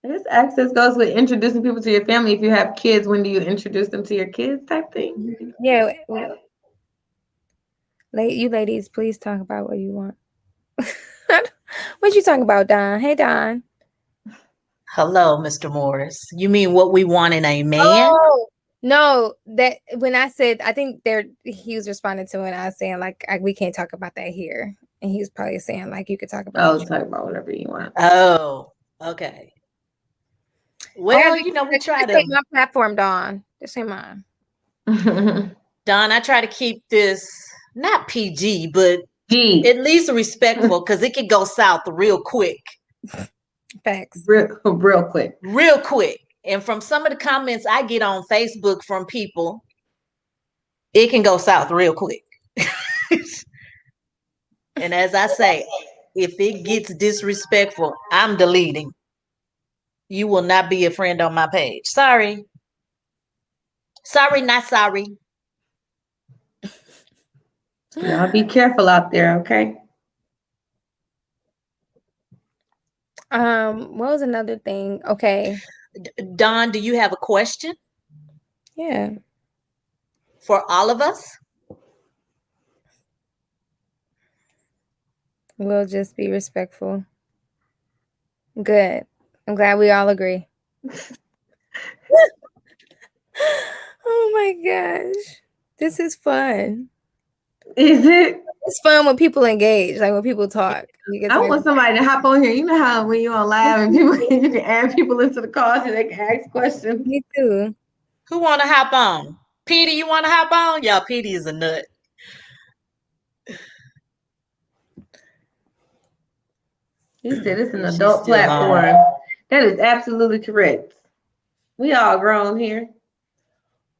S2: I guess access goes with introducing people to your family. If you have kids, when do you introduce them to your kids type thing?
S1: Yeah. You ladies, please talk about what you want. What you talking about, Don? Hey, Don.
S3: Hello, Mr. Morris. You mean what we want in a man?
S1: Oh, no, that when I said, I think he was responding to when I was saying like we can't talk about that here, and he was probably saying like you could talk about.
S2: Oh, talk about whatever you want.
S3: Oh, okay. Well, we try to.
S1: My platform, Dawn. This ain't mine.
S3: Don, I try to keep this not PG, but
S2: G.
S3: at least respectful because it could go south real quick.
S1: Facts.
S2: Real quick.
S3: Real quick. And from some of the comments I get on Facebook from people, it can go south real quick. And as I say, if it gets disrespectful, I'm deleting. You will not be a friend on my page. Sorry. Sorry, not sorry.
S2: Y'all be careful out there, okay?
S1: What was another thing? Okay.
S3: Don, do you have a question?
S1: Yeah.
S3: For all of us?
S1: We'll just be respectful. Good. I'm glad we all agree. Oh my gosh. This is fun.
S2: Is it?
S1: It's fun when people engage, like when people talk.
S2: I want somebody to hop on here. You know how when you're on live and you can add people into the call so they can ask questions.
S1: Me too.
S3: Who want to hop on? Petey, you want to hop on? Y'all, Petey is a nut.
S2: He said it's an adult platform. That is absolutely correct. We all grown here.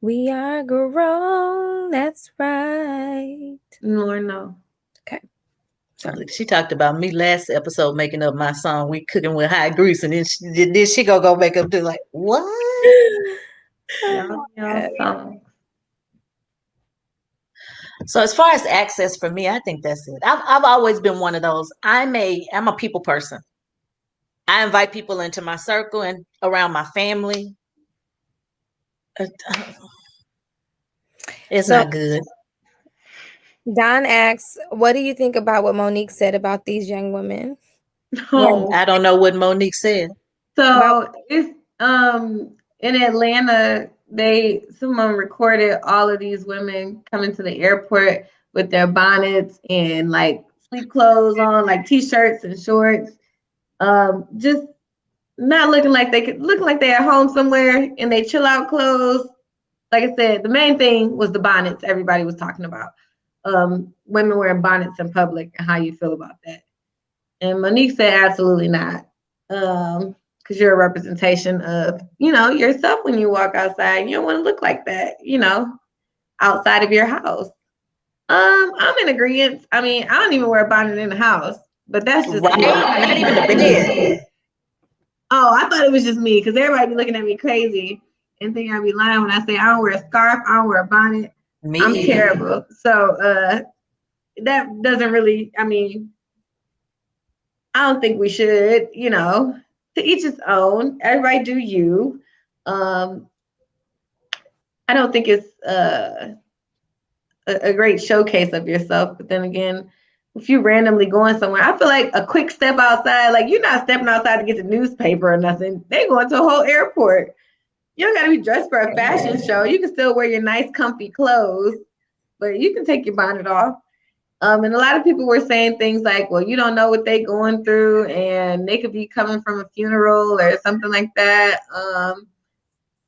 S1: We are grown. That's right.
S2: No.
S1: Okay.
S3: Sorry. She talked about me last episode making up my song "We Cooking with High Grease," and then she go make up to like what?
S2: Y'all songs.
S3: So as far as access for me, I think that's it. I've always been one of those. I'm a people person. I invite people into my circle and around my family. It's
S1: So
S3: not good.
S1: Don asks, what do you think about what Monique said about these young women?
S2: Oh,
S3: I don't know what Monique said.
S1: About
S2: so it's in Atlanta, someone recorded all of these women coming to the airport with their bonnets and like sleep clothes on, like t-shirts and shorts. Just not looking like looking like they're at home somewhere in they chill out clothes. Like I said, the main thing was the bonnets everybody was talking about. Women wearing bonnets in public and how you feel about that. And Monique said, absolutely not. Because you're a representation of, yourself when you walk outside. You don't want to look like that, outside of your house. I'm in agreement. I mean, I don't even wear a bonnet in the house, but that's just
S3: Right?
S2: me.
S3: Not even the bed.
S2: Oh, I thought it was just me because everybody be looking at me crazy and think I'd be lying when I say I don't wear a scarf, I don't wear a bonnet.
S3: Me
S2: I'm
S3: either.
S2: terrible. So that doesn't really, I mean, I don't think we should, to each his own. Everybody do you. Um, I don't think it's a great showcase of yourself. But then again, if you randomly going somewhere, I feel like a quick step outside, like you're not stepping outside to get the newspaper or nothing. They going to a whole airport. You don't got to be dressed for a fashion show. You can still wear your nice, comfy clothes, but you can take your bonnet off. And a lot of people were saying things like, well, you don't know what they're going through, and they could be coming from a funeral or something like that.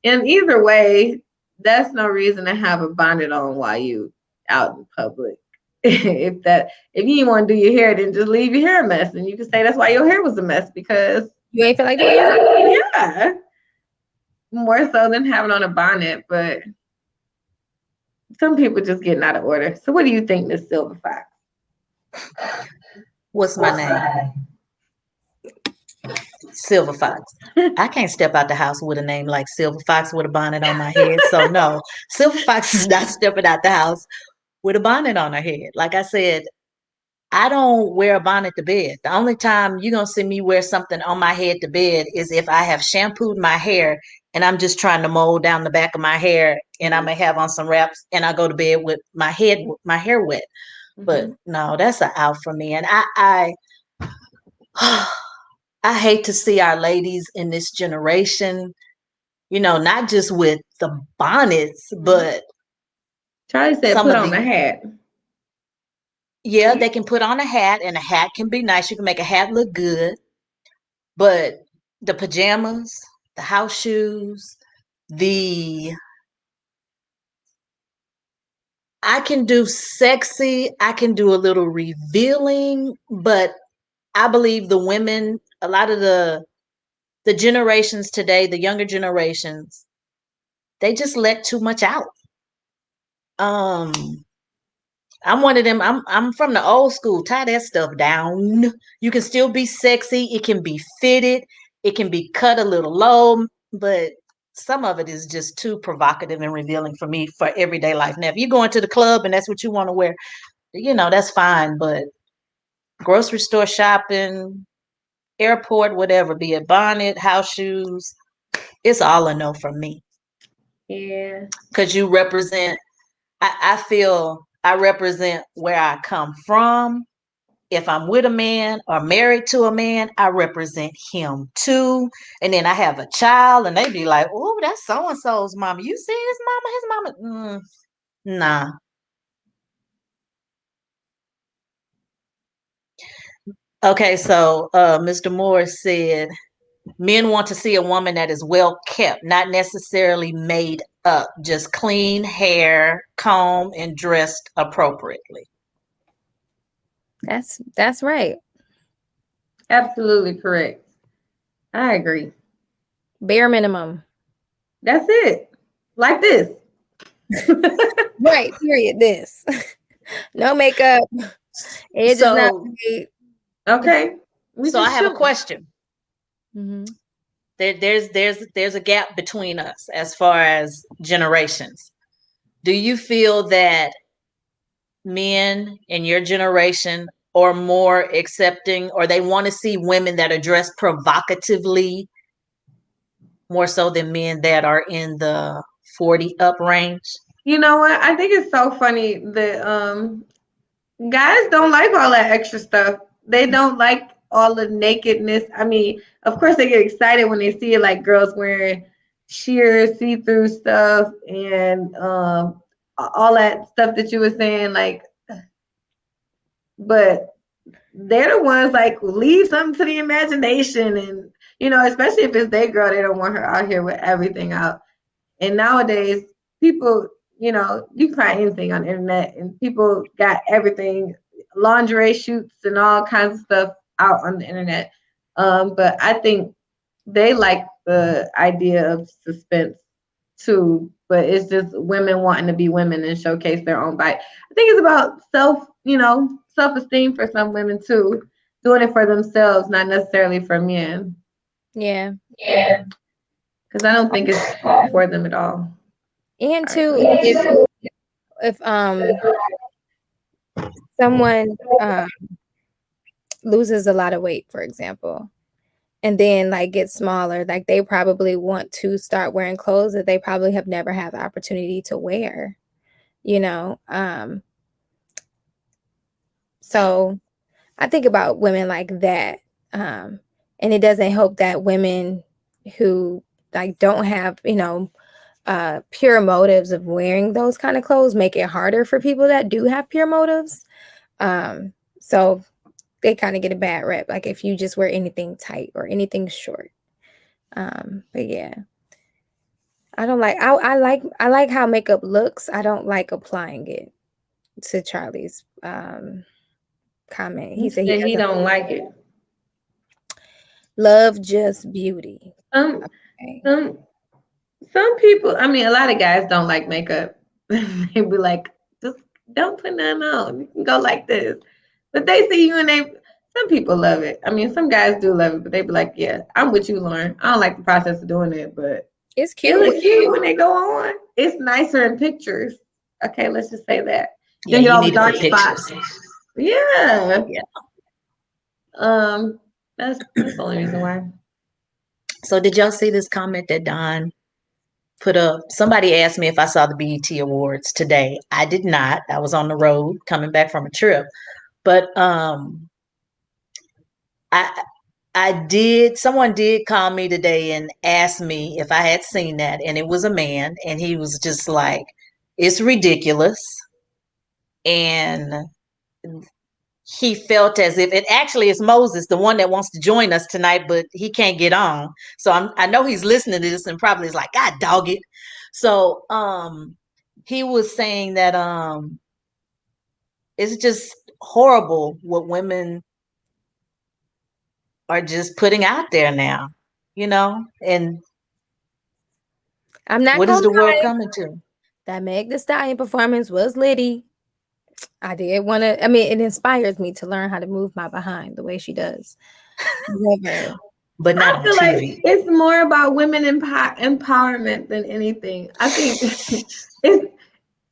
S2: And either way, that's no reason to have a bonnet on while you out in public. If you didn't want to do your hair, then just leave your hair a mess. And you can say that's why your hair was a mess because
S1: you ain't feel like doing it?
S2: yeah. More so than having on a bonnet, but some people just getting out of order. So what do you think, Miss SilverFox?
S3: What's my name? SilverFox. I can't step out the house with a name like SilverFox with a bonnet on my head. So no, SilverFox is not stepping out the house with a bonnet on her head. Like I said, I don't wear a bonnet to bed. The only time you're gonna see me wear something on my head to bed is if I have shampooed my hair and I'm just trying to mold down the back of my hair and I may have on some wraps and I go to bed with my hair wet. But no, that's an out for me. And I hate to see our ladies in this generation, not just with the bonnets, but
S2: Charlie said
S3: some
S2: put
S3: of
S2: on
S3: the
S2: a hat.
S3: yeah, they can put on a hat and a hat can be nice. You can make a hat look good. But the pajamas, the house shoes, the I can do sexy, I can do a little revealing, but I believe the women, a lot of the generations today, the younger generations, they just let too much out. Um I'm one of them. I'm from the old school. Tie that stuff down. You can still be sexy. It can be fitted. It can be cut a little low, but some of it is just too provocative and revealing for me for everyday life. Now, if you go into the club and that's what you want to wear, that's fine. But grocery store shopping, airport, whatever, be it bonnet, house shoes, it's all a no for me.
S2: Yeah.
S3: Because you represent, I feel I represent where I come from. If I'm with a man or married to a man, I represent him too. And then I have a child, and they be like, "Oh, that's so and so's mama. You see his mama? His mama? Nah." Okay, so Mr. Morris said, "Men want to see a woman that is well kept, not necessarily made up, just clean hair, comb, and dressed appropriately."
S1: That's right.
S2: Absolutely correct. I agree.
S1: Bare minimum.
S2: That's it. Like this.
S1: Right. Period. This. No makeup. Edge is not
S3: So,
S1: made.
S2: Okay. We
S3: so I
S2: just
S3: have a
S2: shooting.
S3: question.
S1: Mhm.
S3: There's a gap between us as far as generations. Do you feel that men in your generation or more accepting, or they want to see women that are dressed provocatively more so than men that are in the 40 up range?
S2: You know what? I think it's so funny that guys don't like all that extra stuff. They don't like all the nakedness. I mean, of course they get excited when they see like girls wearing sheer see-through stuff and all that stuff that you were saying, like, but they're the ones like leave something to the imagination, and especially if it's their girl, they don't want her out here with everything out. And nowadays, people, you can find anything on the internet, and people got everything, lingerie shoots and all kinds of stuff out on the internet. But I think they like the idea of suspense too. But it's just women wanting to be women and showcase their own body. I think it's about self-esteem for some women too, doing it for themselves, not necessarily for men.
S1: Yeah.
S2: Yeah. Because I don't think it's for them at all.
S1: And
S2: All right,
S1: too, if someone loses a lot of weight, for example, and then like gets smaller, like they probably want to start wearing clothes that they probably have never had the opportunity to wear, you know. So I think about women like that. And it doesn't help that women who like don't have, pure motives of wearing those kind of clothes make it harder for people that do have pure motives. So they kind of get a bad rep, like if you just wear anything tight or anything short. But yeah, I don't like. I like how makeup looks. I don't like applying it. To Charlie's comment, he said he
S2: he
S1: doesn't
S2: don't like it.
S1: love just beauty.
S2: Some
S1: Okay.
S2: some some people. I mean, a lot of guys don't like makeup. They be like, just don't put none on. You can go like this. But they see you and they. Some people love it. I mean, some guys do love it, but they be like, yeah, I'm with you, Lauren. I don't like the process of doing it, but
S1: It's
S2: it
S1: cute.
S2: looks cute when they go on. It's nicer in pictures. Okay, let's just say that.
S3: Yeah,
S2: Then get
S3: you
S2: all the
S3: need it for
S2: dark
S3: pictures.
S2: spots. Yeah.
S3: Yeah.
S2: Um, that's the only reason why.
S3: So did y'all see this comment that Don put up? Somebody asked me if I saw the BET Awards today. I did not. I was on the road coming back from a trip. But I did, someone did call me today and ask me if I had seen that, and it was a man, and he was just like, it's ridiculous. And he felt as if it actually is Moses, the one that wants to join us tonight, but he can't get on. So I know he's listening to this and probably is like, God dog it. So he was saying that it's just horrible what women are just putting out there now, and
S1: I'm not
S3: what is
S1: gonna
S3: the world
S1: lie.
S3: coming to?
S1: That Meg the Stallion performance was litty. I did want to. I mean, it inspires me to learn how to move my behind the way she does. However,
S3: But not
S2: I
S3: on
S2: feel like
S3: TV.
S2: it's more about women empowerment than anything. I think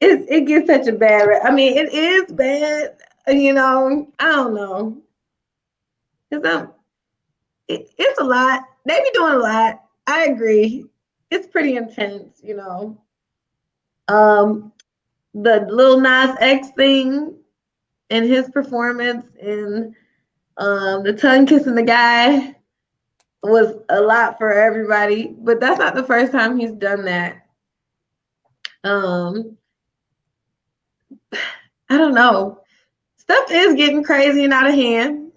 S2: it gets such a bad. I mean, it is bad. I don't know. Cause it's a lot. They be doing a lot. I agree. It's pretty intense. Um, the Lil Nas X thing and his performance and the tongue kissing the guy was a lot for everybody. But that's not the first time he's done that. Um, I don't know. Stuff is getting crazy and out of hand.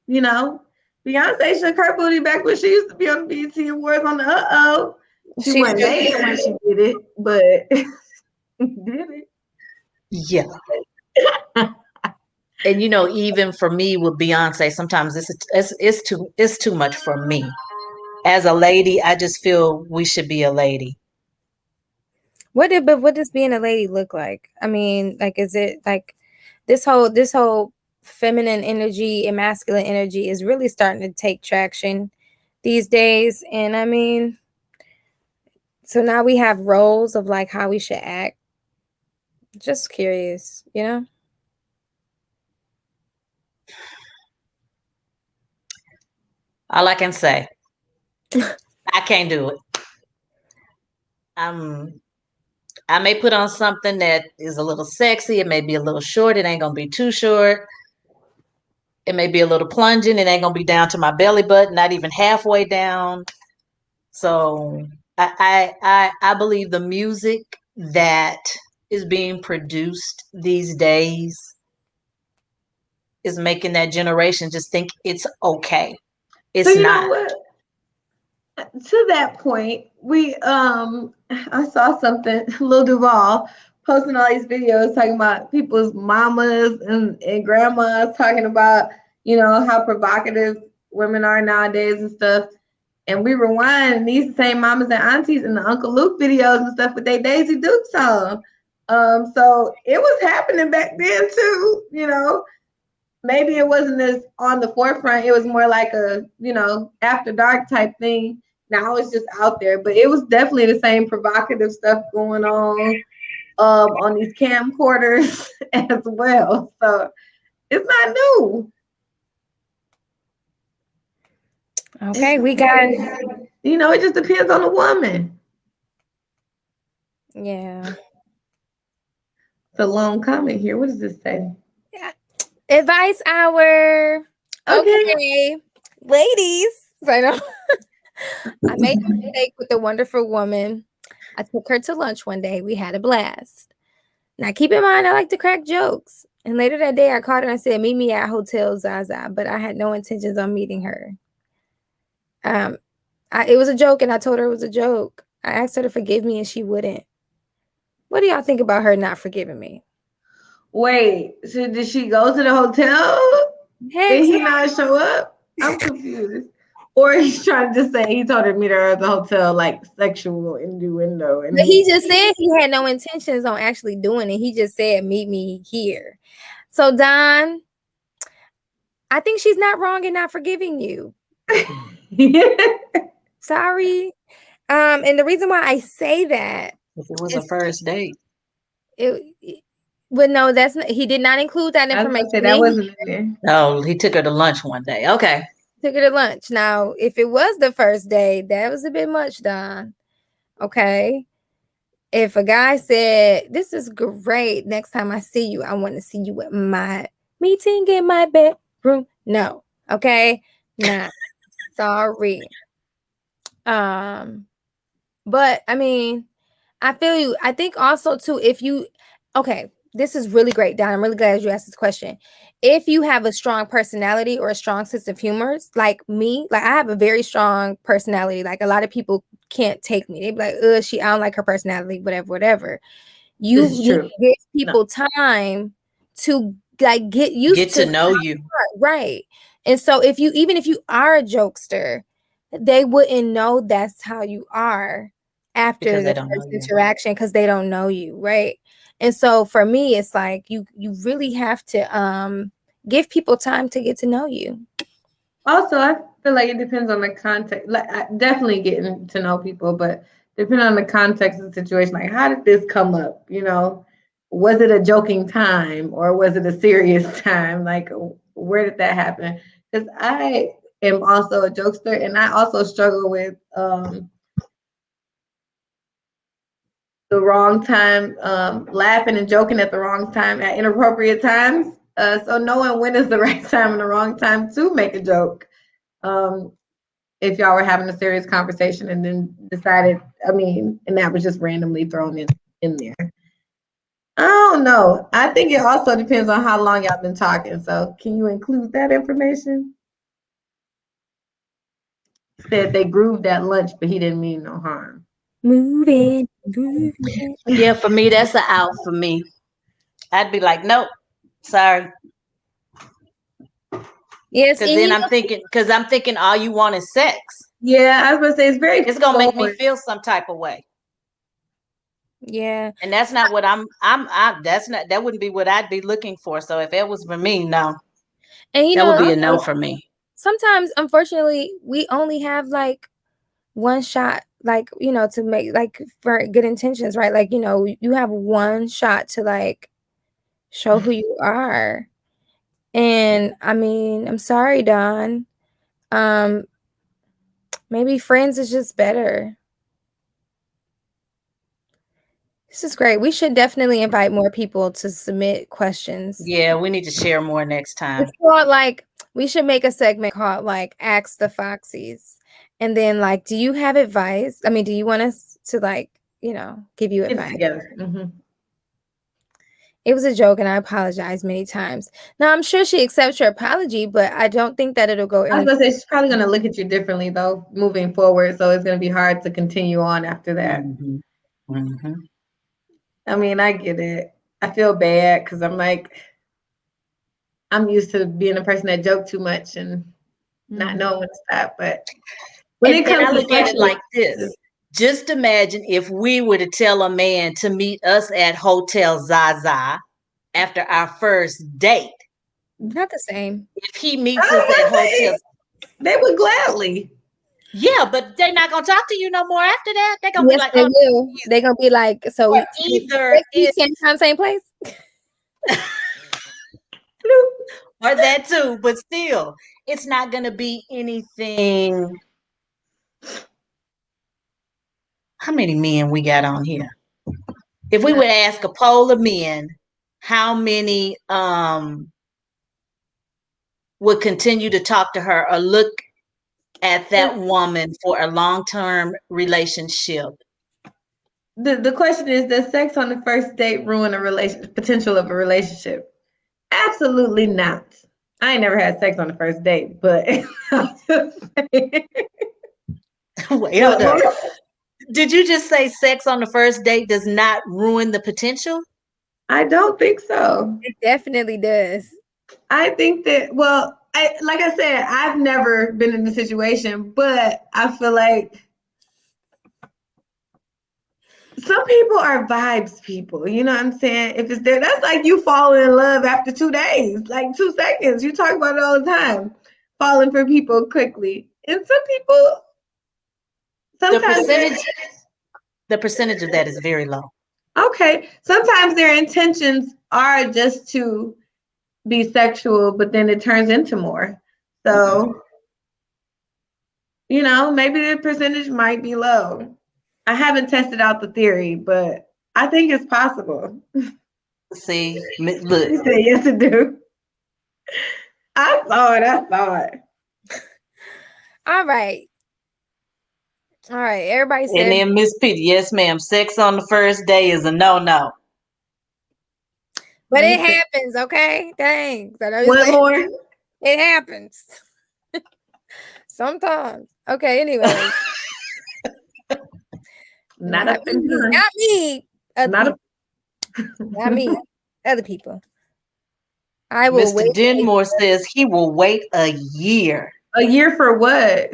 S2: You know, Beyonce shook her booty back when she used to be on the BET Awards on the Uh-Oh. She
S1: she's
S2: wasn't naked when she did it, but did it.
S3: Yeah. And even for me with Beyonce, sometimes it's too much for me. As a lady, I just feel we should be a lady.
S1: what does being a lady look like? I mean, like, is it like this whole feminine energy and masculine energy is really starting to take traction these days? And I mean, so now we have roles of like how we should act. Just curious.
S3: All I can say, I can't do it. I may put on something that is a little sexy. It may be a little short. It ain't gonna be too short. It may be a little plunging. It ain't gonna be down to my belly button, not even halfway down. So I believe the music that is being produced these days is making that generation just think it's okay. It's
S2: So you
S3: not.
S2: know what? To that point, I saw something, Lil Duval posting all these videos talking about people's mamas and grandmas talking about, how provocative women are nowadays and stuff. And we rewind and these same mamas and aunties in the Uncle Luke videos and stuff with their Daisy Dukes on. So it was happening back then too. Maybe it wasn't as on the forefront. It was more like a, after dark type thing. Now it's just out there, but it was definitely the same provocative stuff going on these camcorders as well. So it's not new.
S1: Okay, we got
S2: it just depends on the woman.
S1: yeah.
S2: It's a long comment here. What does this say?
S1: Advice hour.
S2: Okay.
S1: Okay, ladies. So I know I made a mistake with a wonderful woman. I took her to lunch one day. We had a blast. Now, keep in mind, I like to crack jokes. And later that day, I called her and I said, "Meet me at Hotel Zaza," but I had no intentions on meeting her. It was a joke, and I told her it was a joke. I asked her to forgive me, and she wouldn't. What do y'all think about her not forgiving me?
S2: Wait, so did she go to the hotel?
S1: Heck,
S2: Did he not show up? I'm confused. Or he's trying to just say he told her to meet her at the hotel, like sexual innuendo. And
S1: but he just said he had no intentions on actually doing it. He just said, "Meet me here." So, Don, I think she's not wrong in not forgiving you. Sorry. And the reason why I say that,
S3: If it was a first date.
S1: But no, that's not, he did not include that
S2: I was
S1: information.
S2: gonna say that wasn't in there.
S3: Oh, he took her to lunch one day. Okay.
S1: Took her to lunch. Now, if it was the first day, that was a bit much, Don. Okay. If a guy said, "This is great. Next time I see you, I want to see you at my meeting in my bedroom." No. Okay. Nah. Sorry. But I mean, I feel you. I think also too, okay, this is really great, Don. I'm really glad you asked this question. If you have a strong personality or a strong sense of humor, like me, like I have a very strong personality. Like a lot of people can't take me. They be like, I don't like her personality, whatever. You
S2: This is
S1: need
S2: true.
S1: to give people time to like get used
S3: Get to know you.
S1: right. And so even if you are a jokester, they wouldn't know that's how you are after
S3: Because they
S1: the
S3: don't know
S1: first
S3: you.
S1: interaction because they don't know you, right? And so for me, it's like you really have to give people time to get to know you.
S2: Also, I feel like it depends on the context. Like, definitely getting to know people, but depending on the context of the situation, like how did this come up? Was it a joking time or was it a serious time? Like, where did that happen? Because I am also a jokester, and I also struggle with the wrong time, laughing and joking at the wrong time at inappropriate times. So knowing when is the right time and the wrong time to make a joke. If y'all were having a serious conversation and then decided, and that was just randomly thrown in there. I don't know. I think it also depends on how long y'all been talking. So can you include that information? Said they grooved at lunch, but he didn't mean no harm.
S1: Moving.
S3: Yeah, for me, that's an out for me. I'd be like, nope, sorry.
S1: Yes,
S3: Because then I'm thinking all you want is sex.
S2: Yeah, I was gonna say
S3: It's gonna make me feel some type of way.
S1: Yeah.
S3: And that's not what that wouldn't be what I'd be looking for. So if it was for me, no.
S1: And
S3: that would be a no for me.
S1: Sometimes, unfortunately, we only have like one shot, like, to make like for good intentions, right? Like, you have one shot to like show who you are. And I mean, I'm sorry, Don. Maybe friends is just better. This is great. We should definitely invite more people to submit questions.
S3: Yeah, we need to share more next time.
S1: It's called like, we should make a segment called like Ask the Foxies. And then like, do you have advice? I mean, do you want us to like, you know, give you
S2: Get it
S1: advice?
S2: together.
S1: It was a joke and I apologize many times. Now I'm sure she accepts your apology, but I don't think that it'll go
S2: I was
S1: any
S2: gonna say she's probably gonna look at you differently though, moving forward. So it's gonna be hard to continue on after that.
S3: Mhm. Mhm.
S2: I mean, I get it. I feel bad because I'm like, I'm used to being a person that joke too much and not knowing when to stop. But when it
S3: And
S2: comes
S3: I
S2: to
S3: look at it
S2: sexual,
S3: like this. Just imagine if we were to tell a man to meet us at Hotel Zaza after our first date.
S1: not the same.
S3: If he meets us at Hotel,
S2: they would gladly.
S3: yeah, but they're not gonna talk to you no more after that. They're gonna be
S1: Yes,
S3: like,
S1: they
S3: oh,
S1: will. They're gonna be like, so
S3: or either
S1: we
S3: it's
S1: same time, same place.
S3: or that too, but still, it's not gonna be anything. How many men we got on here? If we would ask a poll of men, how many would continue to talk to her or look at that woman for a long-term relationship?
S2: The question is, does sex on the first date ruin a potential of a relationship? Absolutely not. I ain't never had sex on the first date, but I'm just saying.
S3: Wait, hold up. Did you just say sex on the first date does not ruin the potential?
S2: I don't think so.
S1: It definitely does.
S2: I think that, well, like I said, I've never been in the situation, but I feel like some people are vibes people. You know what I'm saying? If it's there, that's like you falling in love after 2 days, like 2 seconds. You talk about it all the time, falling for people quickly. And some people, sometimes
S3: the percentage of that is very low.
S2: okay, sometimes their intentions are just to be sexual, but then it turns into more. So, you know, maybe the percentage might be low. I haven't tested out the theory, but I think it's possible.
S3: See,
S2: You
S3: look,
S2: say yes, I do. I saw it. I saw it.
S1: All right. All right. Everybody
S3: and
S1: said,
S3: then Miss Petey, yes, ma'am. Sex on the first day is a no-no.
S1: but it happens, okay? Thanks.
S2: What more?
S1: It happens. Sometimes. Okay, anyway.
S2: Not
S1: Not
S2: up in
S1: me.
S2: time.
S1: Not me. Other
S2: Not
S1: people. Not me. Other people. I will
S3: Mr.
S1: wait.
S3: Denmore says he will wait a year.
S2: a year for what?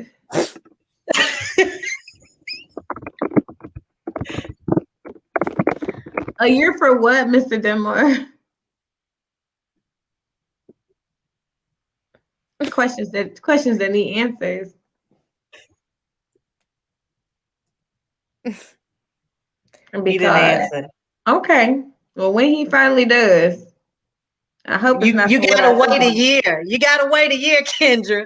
S2: A year for what, Mr. Denmore? Questions that need answers.
S3: He didn't answer.
S2: Okay. Well, when he finally does, I hope it's not
S3: You
S2: for what
S3: gotta
S2: I
S3: wait a
S2: thought.
S3: year. You gotta wait a year, Kendra,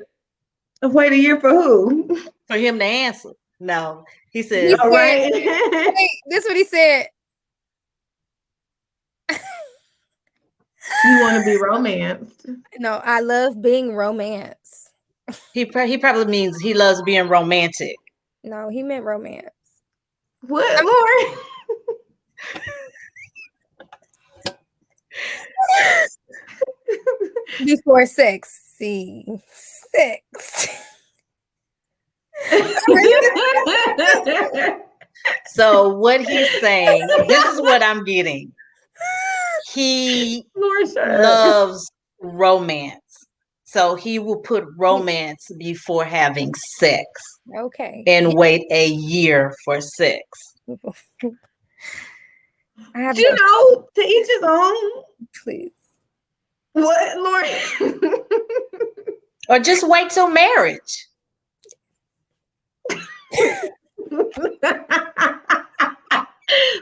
S2: Wait a year for who?
S3: for him to answer. No, he
S1: He
S3: says,
S2: All
S1: said,
S2: right.
S1: wait, this is what he said.
S2: You want to be romanced.
S1: No, I love being romance.
S3: he probably means he loves being romantic.
S1: No, he meant romance.
S2: What, Lord?
S1: Before sex. See. Sex.
S3: So what he's saying, this is what I'm getting. He
S2: Lord, shut up.
S3: loves romance. So he will put romance before having sex
S1: Okay.
S3: and wait a year for sex.
S1: I have
S2: You know, to each his own.
S1: please.
S2: What, Lord?
S3: Or just wait till marriage.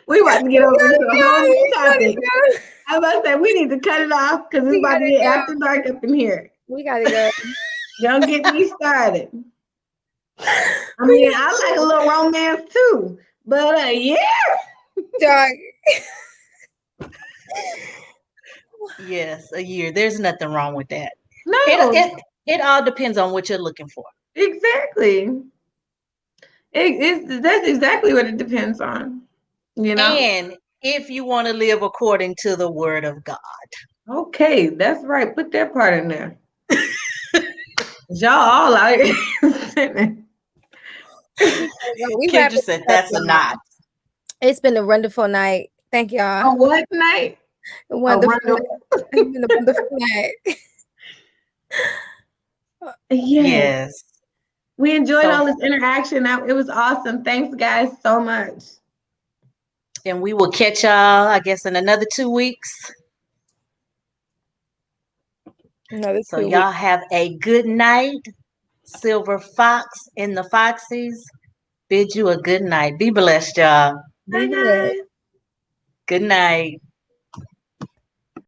S2: We about to get over into a whole new
S1: We gotta
S2: topic.
S1: go.
S2: I must say we need to cut it off because it's
S1: We
S2: about to
S1: gotta
S2: get
S1: go.
S2: after dark up in here.
S1: We gotta go.
S2: Don't get me started. I
S1: We
S2: mean,
S1: gotta
S2: I like a little romance too, but yeah.
S1: dog.
S3: Yes, a year. There's nothing wrong with that.
S2: No,
S3: It all depends on what you're looking for.
S2: exactly. That's exactly what it depends on. You know.
S3: And if you want to live according to the word of God.
S2: Okay, that's right. Put that part in there. Y'all all out here sinning.
S1: We wrap
S3: Kendra
S1: it
S3: said
S1: up,
S3: that's a
S1: y'all.
S3: knot.
S1: It's been a wonderful night. Thank y'all.
S2: A what night? A
S1: Wonderful.
S2: wonderful.
S1: It's been a wonderful night.
S2: Yes.
S3: Yes.
S2: We enjoyed
S3: So-
S2: all this interaction. It was awesome. Thanks, guys, so much.
S3: And we will catch y'all, I guess, in another 2 weeks. So y'all have a good night. Silver Fox and the Foxies bid you a good night. Be blessed, y'all.
S2: Bye, guys.
S3: Good night.